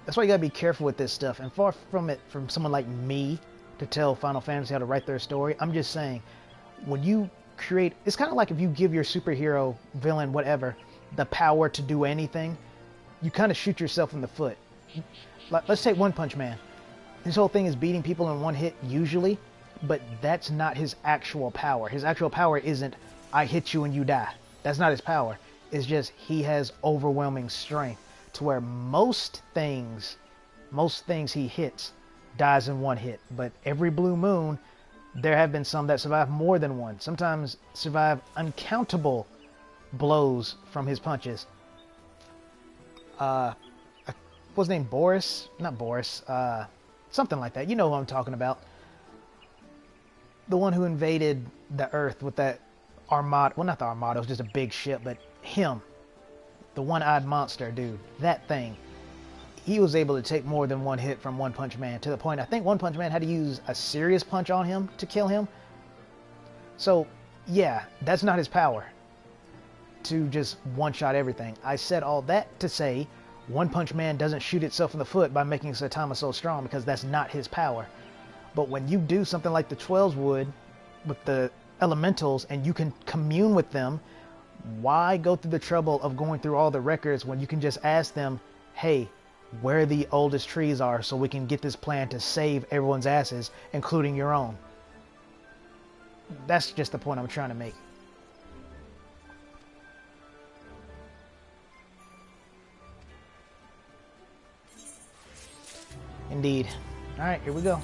that's why you gotta be careful with this stuff. And far from it from someone like me to tell Final Fantasy how to write their story. I'm just saying, when you create, it's kind of like if you give your superhero, villain, whatever, the power to do anything, you kind of shoot yourself in the foot. Let's take One Punch Man. His whole thing is beating people in one hit usually, but that's not his actual power. His actual power isn't, I hit you and you die. That's not his power. It's just he has overwhelming strength to where most things he hits dies in one hit. But every blue moon, there have been some that survive more than one. Sometimes survive uncountable blows from his punches. What's his name? Boris? Not Boris. Something like that. You know who I'm talking about. The one who invaded the Earth with that Armada. Well, not the Armada. It was just a big ship, but him. The one-eyed monster, dude. That thing. He was able to take more than one hit from One Punch Man, to the point I think One Punch Man had to use a serious punch on him to kill him. So, yeah, that's not his power, to just one-shot everything. I said all that to say One Punch Man doesn't shoot itself in the foot by making Saitama so strong, because that's not his power. But when you do something like the 12s would with the elementals and you can commune with them, why go through the trouble of going through all the records when you can just ask them, hey, where the oldest trees are so we can get this plan to save everyone's asses, including your own? That's just the point I'm trying to make. Indeed. Alright, here we go.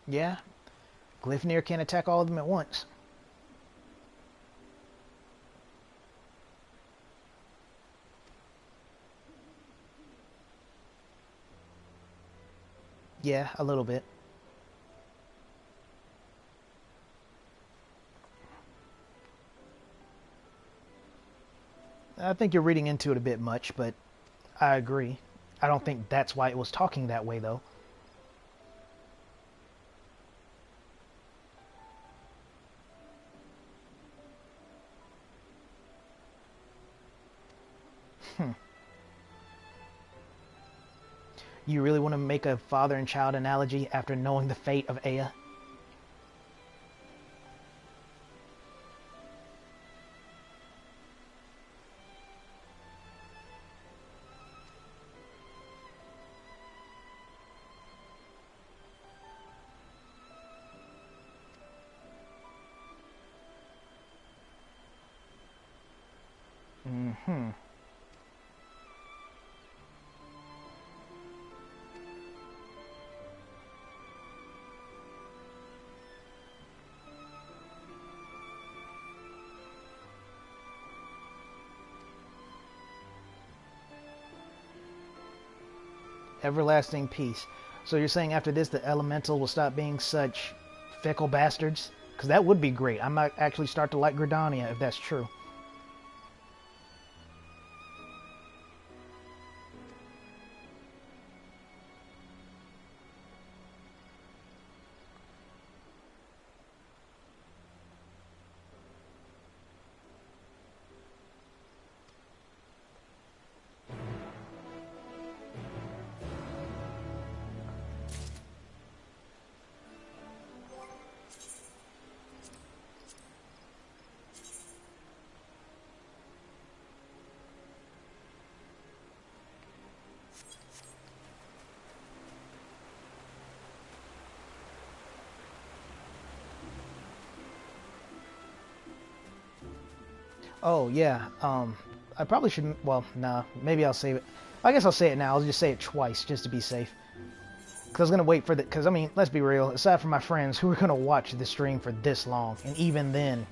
Yeah, Glyphnir can't attack all of them at once. Yeah, a little bit. I think you're reading into it a bit much, but I agree. I don't think that's why it was talking that way, though. You really want to make a father and child analogy after knowing the fate of Aya? Everlasting peace. So you're saying after this the elemental will stop being such fickle bastards? Because that would be great. I might actually start to like Gridania if that's true. Oh, yeah. I probably shouldn't... Well, nah. Maybe I'll save it. I guess I'll say it now. I'll just say it twice, just to be safe. Because I was going to wait for the... Because, I mean, let's be real. Aside from my friends, who are going to watch the stream for this long? And even then,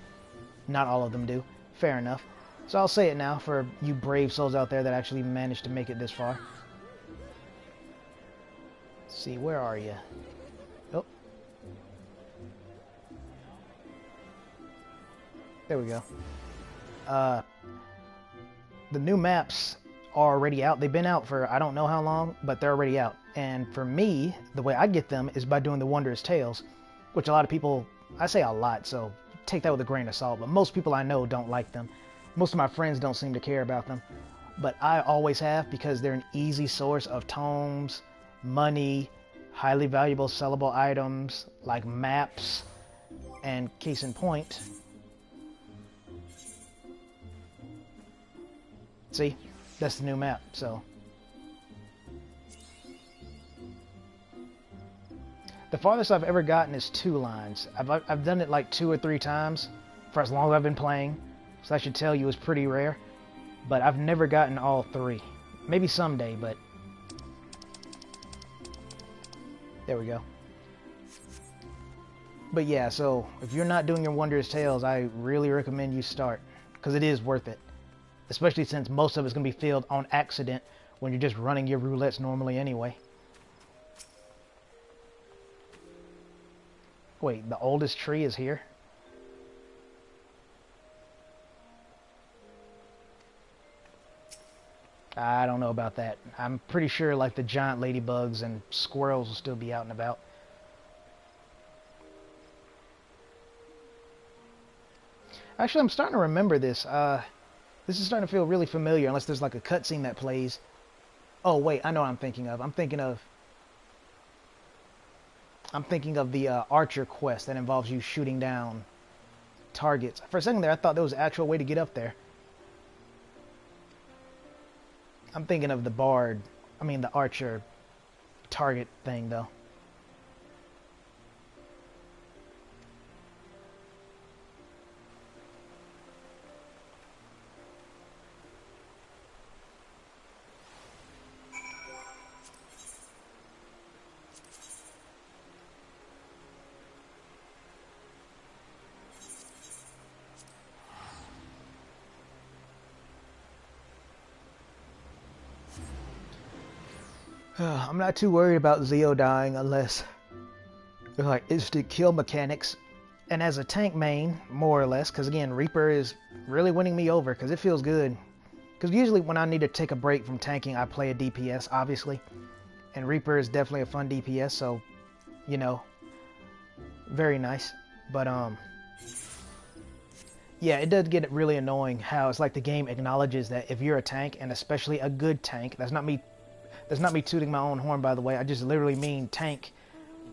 not all of them do. Fair enough. So I'll say it now for you brave souls out there that actually managed to make it this far. Let's see, where are you? Oh. There we go. The new maps are already out. They've been out for I don't know how long, but they're already out. And for me, the way I get them is by doing the Wondrous Tales, which a lot of people, I say a lot, so take that with a grain of salt, but most people I know don't like them. Most of my friends don't seem to care about them, but I always have because they're an easy source of tomes, money, highly valuable sellable items, like maps, and case in point, see, that's the new map, so. The farthest I've ever gotten is 2 lines. I've done it like 2 or 3 times for as long as I've been playing, so I should tell you it's pretty rare. But I've never gotten all 3. Maybe someday, but... There we go. But yeah, so if you're not doing your Wondrous Tales, I really recommend you start, because it is worth it. Especially since most of it's going to be filled on accident when you're just running your roulettes normally anyway. Wait, the oldest tree is here? I don't know about that. I'm pretty sure like the giant ladybugs and squirrels will still be out and about. Actually, I'm starting to remember this. This is starting to feel really familiar, unless there's like a cutscene that plays. Oh wait, I know what I'm thinking of. I'm thinking of the Archer quest that involves you shooting down targets. For a second there, I thought there was an actual way to get up there. I'm thinking of the the Archer target thing, though. I'm not too worried about Zeo dying unless they're like instant kill mechanics. And as a tank main, more or less, because again, Reaper is really winning me over because it feels good. Because usually when I need to take a break from tanking, I play a DPS, obviously. And Reaper is definitely a fun DPS, so, you know, very nice. But, yeah, it does get really annoying how it's like the game acknowledges that if you're a tank, and especially a good tank, that's not me tooting my own horn, by the way. I just literally mean tanks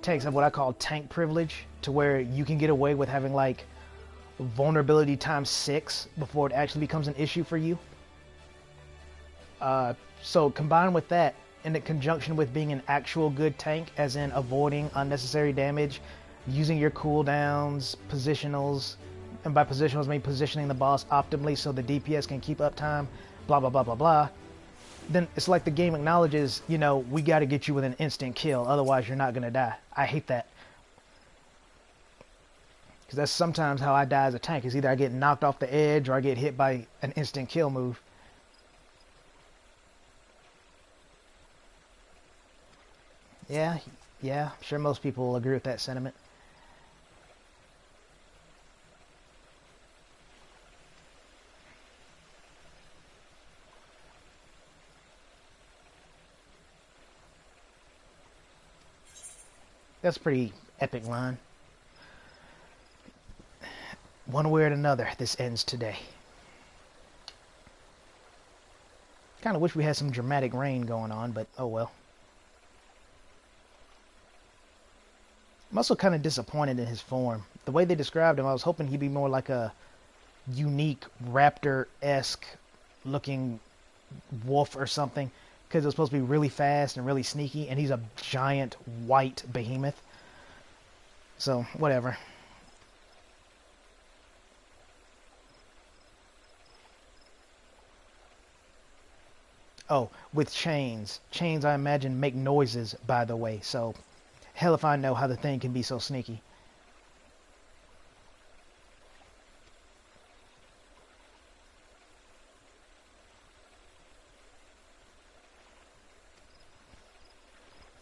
have what I call tank privilege, to where you can get away with having like vulnerability times 6 before it actually becomes an issue for you. So combined with that, in conjunction with being an actual good tank, as in avoiding unnecessary damage, using your cooldowns, positionals, and by positionals I mean positioning the boss optimally so the DPS can keep up time, blah, blah, blah, blah, blah, then it's like the game acknowledges, you know, we got to get you with an instant kill. Otherwise, you're not going to die. I hate that. Because that's sometimes how I die as a tank. Is either I get knocked off the edge or I get hit by an instant kill move. Yeah, I'm sure most people will agree with that sentiment. That's a pretty epic line. One way or another, this ends today. Kind of wish we had some dramatic rain going on, but oh well. I'm also kind of disappointed in his form. The way they described him, I was hoping he'd be more like a unique raptor-esque looking wolf or something, because it was supposed to be really fast and really sneaky, and he's a giant white behemoth. So, whatever. Oh, with chains. Chains, I imagine, make noises, by the way, so hell if I know how the thing can be so sneaky.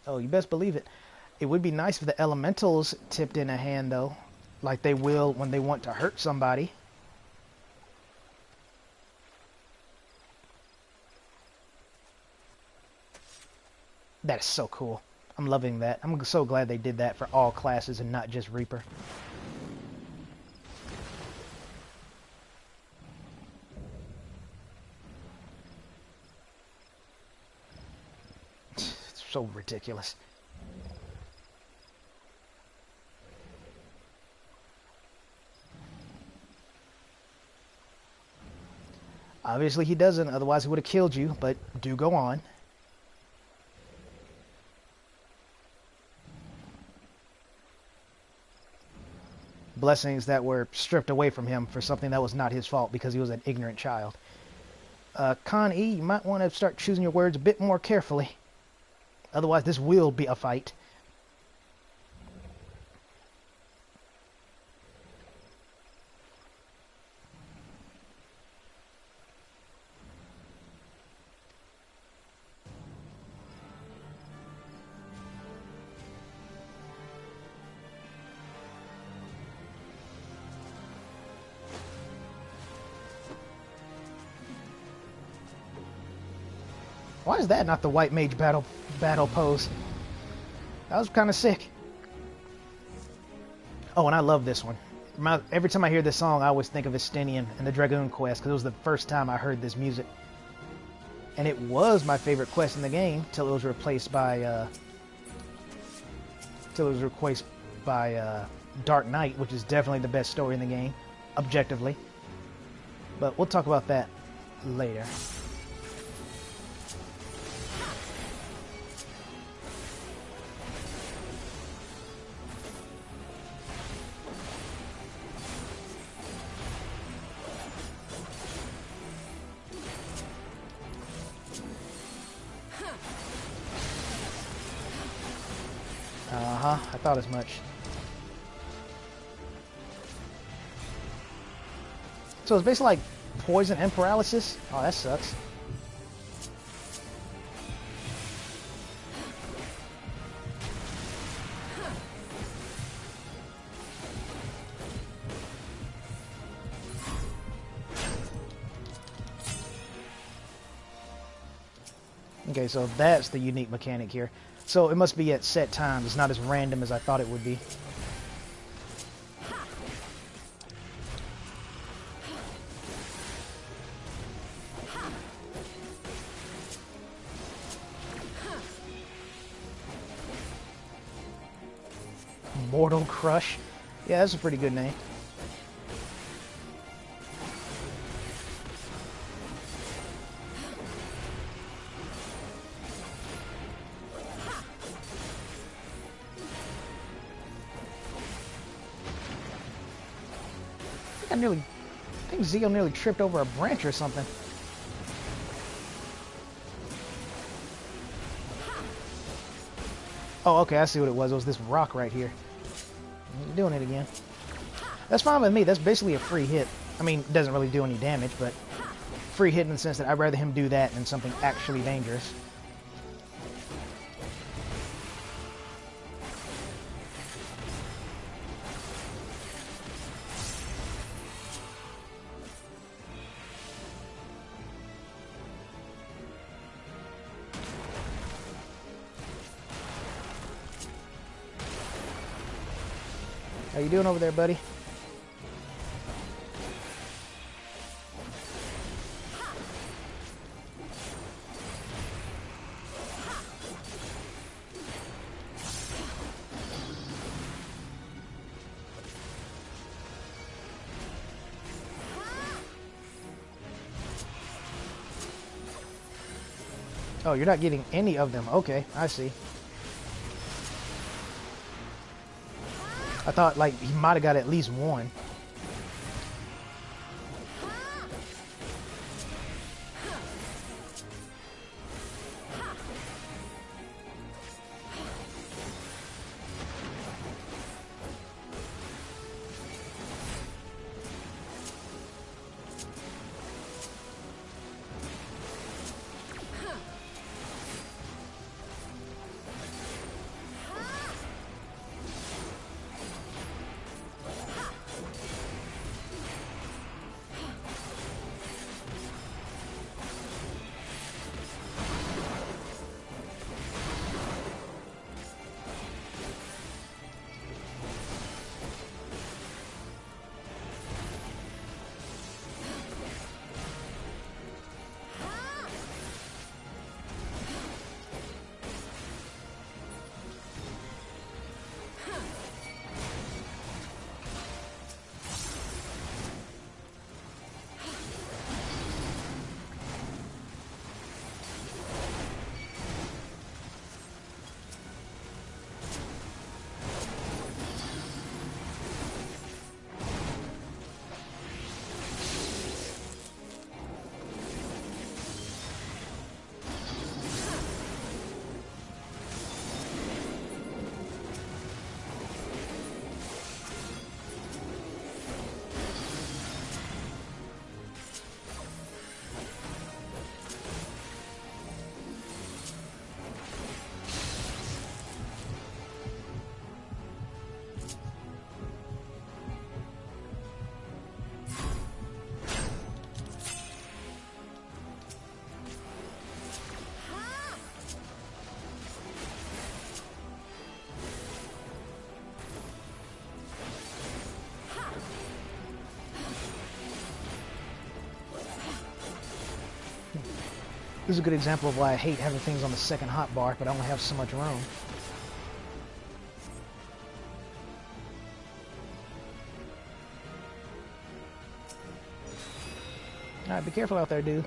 Oh, you best believe it. It would be nice if the elementals tipped in a hand, though, like they will when they want to hurt somebody. That is so cool. I'm loving that. I'm so glad they did that for all classes and not just Reaper. It's so ridiculous. Obviously he doesn't, otherwise he would have killed you, but do go on. Blessings that were stripped away from him for something that was not his fault because he was an ignorant child. Con E, you might want to start choosing your words a bit more carefully. Otherwise, this will be a fight. Why is that not the white mage battle pose? That was kind of sick. Oh, and I love this one. Every time I hear this song, I always think of Estinian and the Dragoon quest because it was the first time I heard this music. And it was my favorite quest in the game till it was replaced by Dark Knight, which is definitely the best story in the game, objectively. But we'll talk about that later. I thought as much. So it's basically like poison and paralysis? Oh, that sucks. Okay, so that's the unique mechanic here. So it must be at set times. It's not as random as I thought it would be. Mortal Crush? Yeah, that's a pretty good name. I think Zio nearly tripped over a branch or something. Oh, okay, I see what it was. It was this rock right here. He's doing it again. That's fine with me. That's basically a free hit. I mean, it doesn't really do any damage, but free hit in the sense that I'd rather him do that than something actually dangerous. How you doing over there, buddy? Oh, you're not getting any of them. Okay, I see. I thought, like, he might have got at least one. This is a good example of why I hate having things on the second hotbar, but I only have so much room. Alright, be careful out there, dude.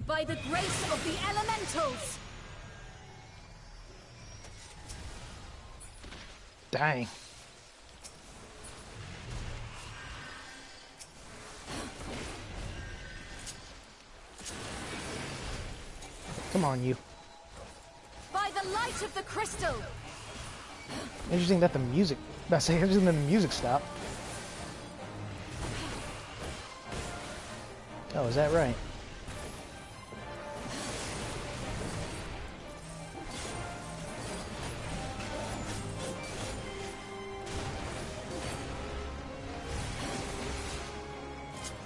By the grace of the elementals! Dang. Come on, you. By the light of the crystal! Interesting that the music... I say interesting that the music stopped. Oh, is that right?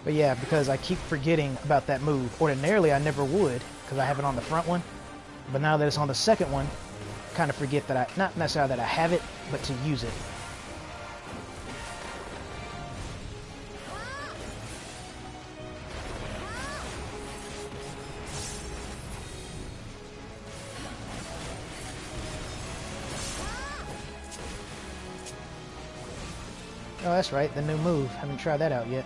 But yeah, because I keep forgetting about that move. Ordinarily, I never would, because I have it on the front one. But now that it's on the second one, I kind of forget that not necessarily that I have it, but to use it. Oh, that's right, the new move. Haven't tried that out yet.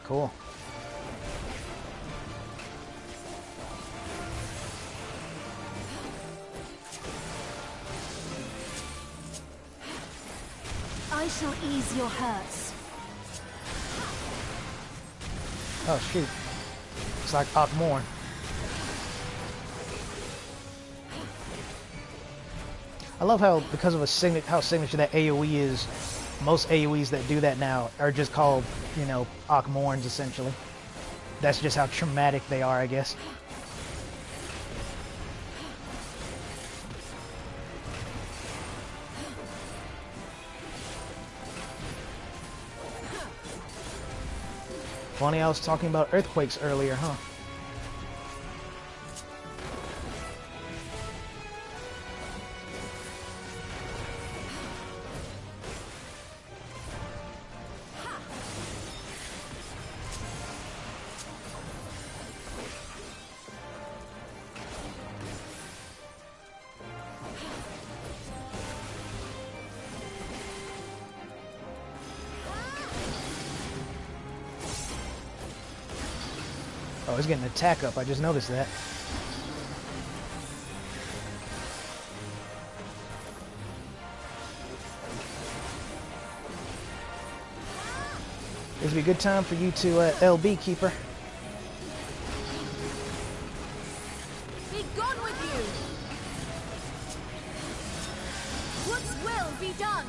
Cool. I shall ease your hurts. Oh shoot. It's like Akmorn. I love how, because of how signature that AoE is, most AoEs that do that now are just called, you know, Akmorns essentially. That's just how traumatic they are, I guess. Funny, I was talking about earthquakes earlier, huh? Oh, he's getting an attack up. I just noticed that. This would be a good time for you to LB, Keeper. Be gone with you! What's will be done?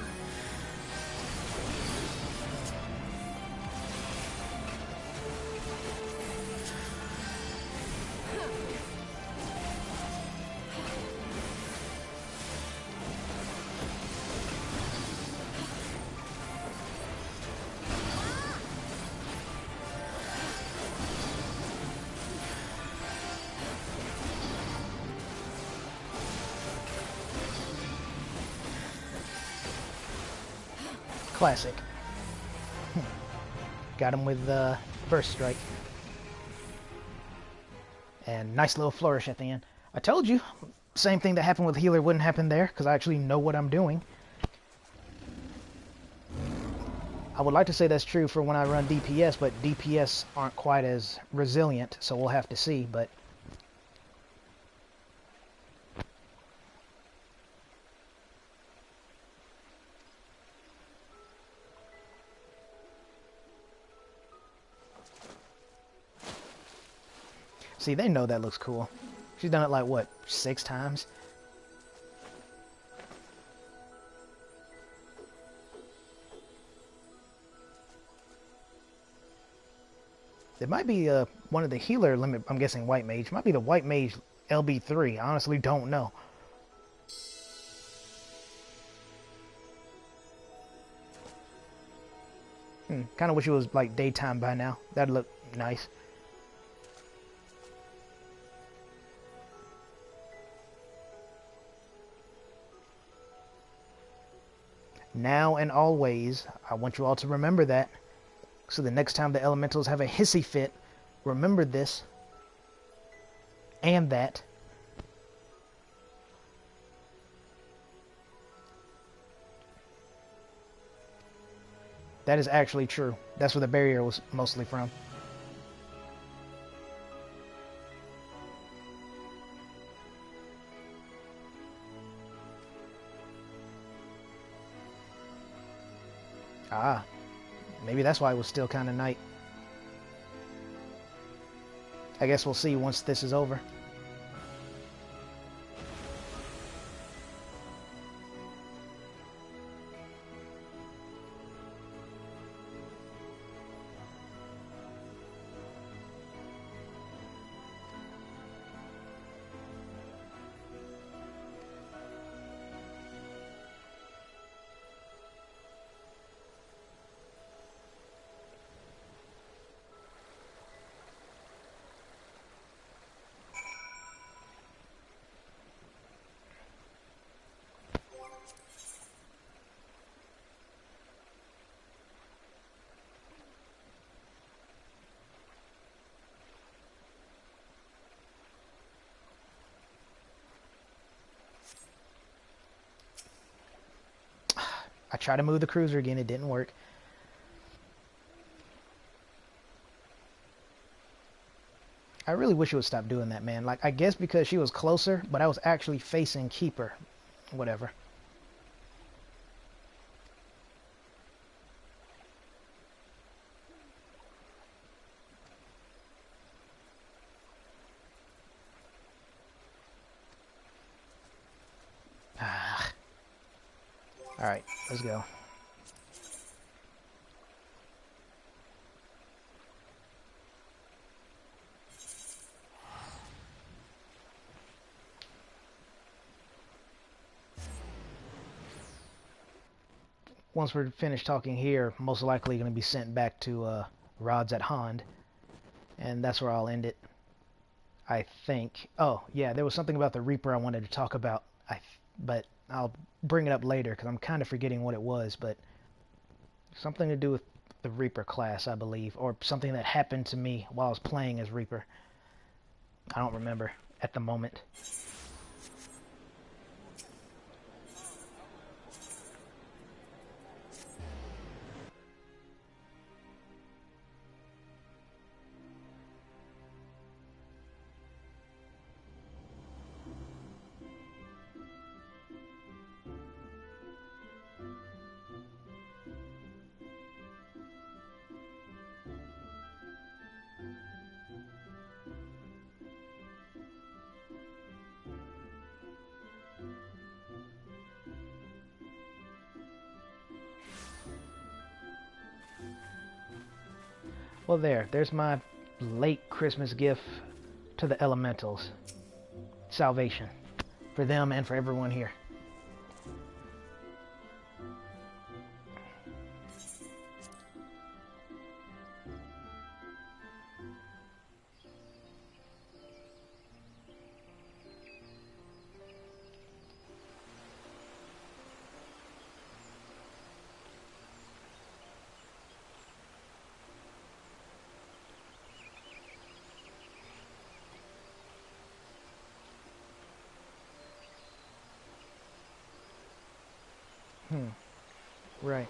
Classic. Got him with Burst Strike. And nice little flourish at the end. I told you, same thing that happened with Healer wouldn't happen there, because I actually know what I'm doing. I would like to say that's true for when I run DPS, but DPS aren't quite as resilient, so we'll have to see, but... See, they know that looks cool. She's done it like, what, 6 times? It might be one of the healer limit, I'm guessing White Mage. Might be the White Mage LB3. I honestly don't know. Kind of wish it was like daytime by now. That'd look nice. Now and always, I want you all to remember that. So the next time the elementals have a hissy fit, remember this and that. That is actually true. That's where the barrier was mostly from. Ah, maybe that's why it was still kind of night. I guess we'll see once this is over. I tried to move the cruiser again, it didn't work. I really wish it would stop doing that, man. Like, I guess because she was closer, but I was actually facing Keeper. Whatever. Alright, let's go. Once we're finished talking here, most likely going to be sent back to Rod's at Hond, and that's where I'll end it, I think. Oh, yeah, there was something about the Reaper I wanted to talk about, but I'll bring it up later because I'm kind of forgetting what it was, but something to do with the Reaper class, I believe, or something that happened to me while I was playing as Reaper. I don't remember at the moment. Well, there's my late Christmas gift to the elementals. Salvation. For them and for everyone here. Right.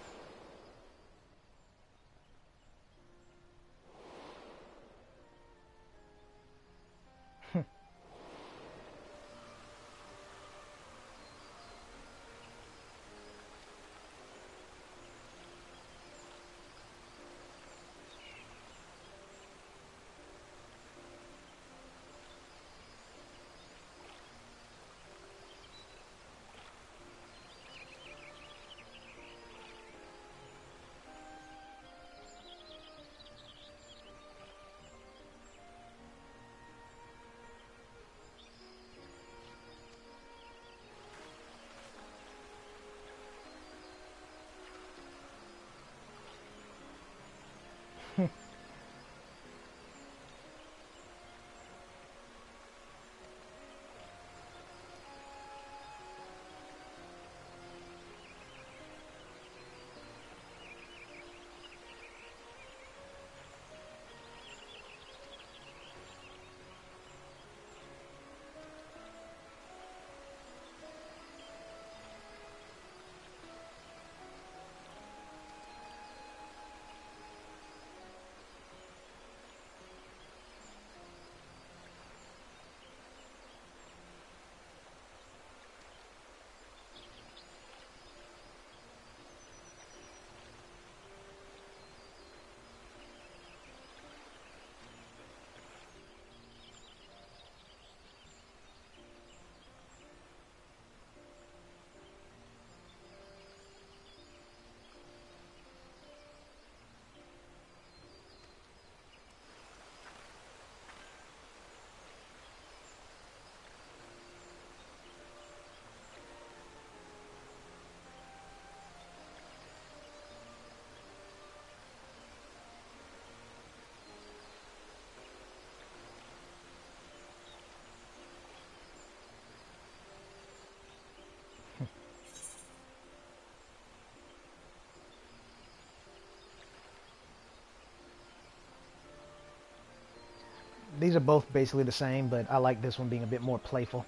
These are both basically the same, but I like this one being a bit more playful.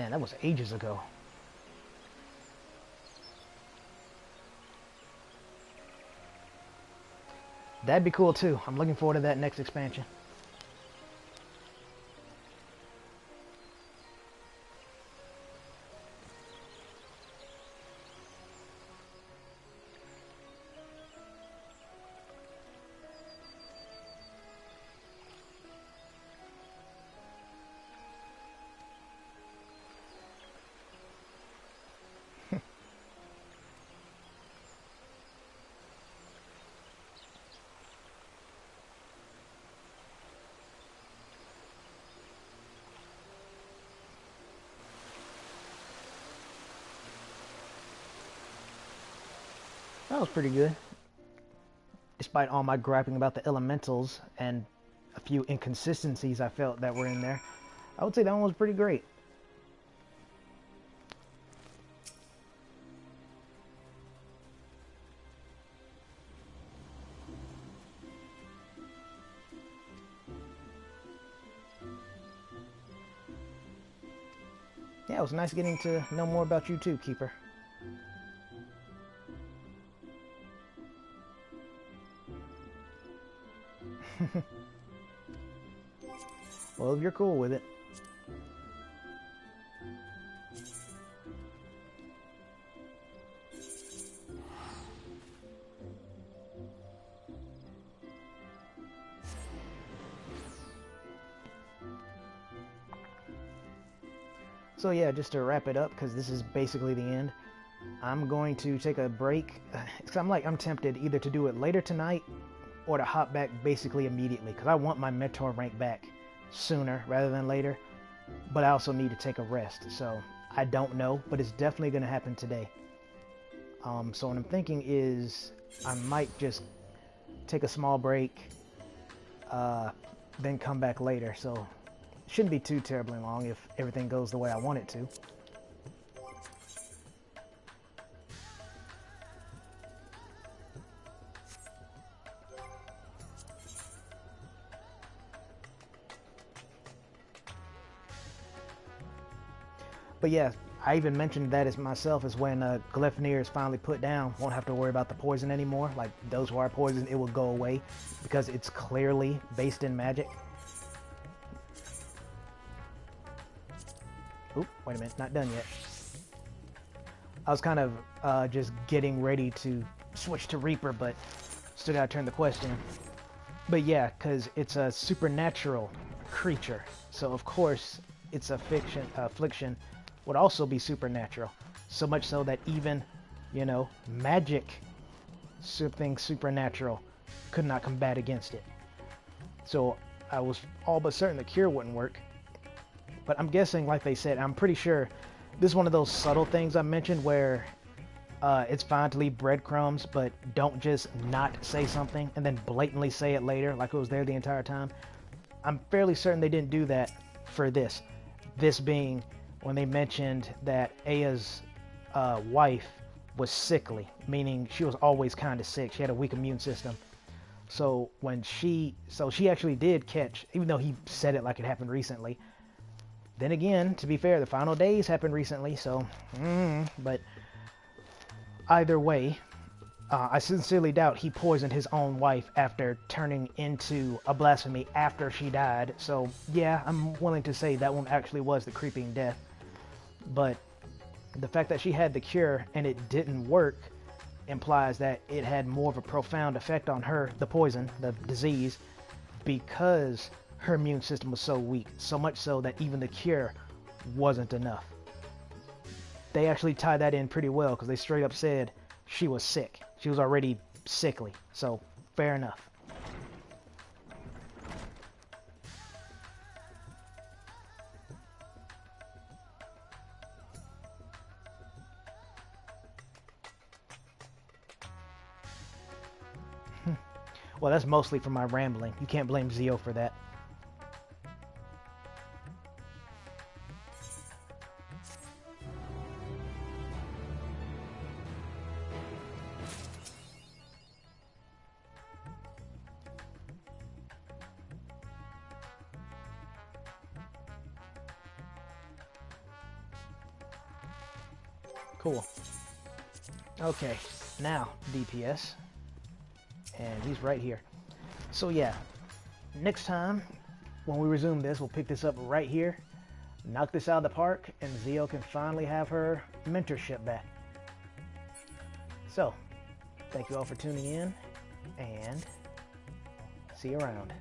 Man, that was ages ago. That'd be cool too. I'm looking forward to that next expansion. That was pretty good. Despite all my griping about the elementals and a few inconsistencies I felt that were in there, I would say that one was pretty great. Yeah, it was nice getting to know more about you too, Keeper. Well, if you're cool with it. So yeah, just to wrap it up, because this is basically the end, I'm going to take a break. Cause I'm tempted either to do it later tonight or to hop back basically immediately, because I want my mentor rank back sooner rather than later, but I also need to take a rest. So I don't know, but it's definitely going to happen today. So what I'm thinking is I might just take a small break, then come back later. So shouldn't be too terribly long if everything goes the way I want it to. But yeah, I even mentioned that as myself as when Glyphnir is finally put down, won't have to worry about the poison anymore. Like those who are poisoned, it will go away because it's clearly based in magic. Oop, wait a minute, not done yet. I was kind of just getting ready to switch to Reaper, but still gotta turn the quest in. But yeah, because it's a supernatural creature, so of course it's affliction would also be supernatural. So much so that even, you know, magic, something supernatural, could not combat against it. So I was all but certain the cure wouldn't work. But I'm guessing, like they said, I'm pretty sure this is one of those subtle things I mentioned where it's fine to leave breadcrumbs, but don't just not say something and then blatantly say it later like it was there the entire time. I'm fairly certain they didn't do that for this. This being when they mentioned that Aya's wife was sickly, meaning she was always kind of sick. She had a weak immune system. So when she actually did catch, even though he said it like it happened recently. Then again, to be fair, the final days happened recently, so, but either way, I sincerely doubt he poisoned his own wife after turning into a blasphemy after she died. So yeah, I'm willing to say that one actually was the creeping death. But the fact that she had the cure and it didn't work implies that it had more of a profound effect on her, the poison, the disease, because her immune system was so weak, so much so that even the cure wasn't enough. They actually tied that in pretty well because they straight up said she was sick. She was already sickly, so fair enough. Well, that's mostly for my rambling. You can't blame Zio for that. Cool. Okay, now DPS. And he's right here. So yeah, next time when we resume this, we'll pick this up right here, knock this out of the park, and Zio can finally have her mentorship back. So, thank you all for tuning in, and see you around.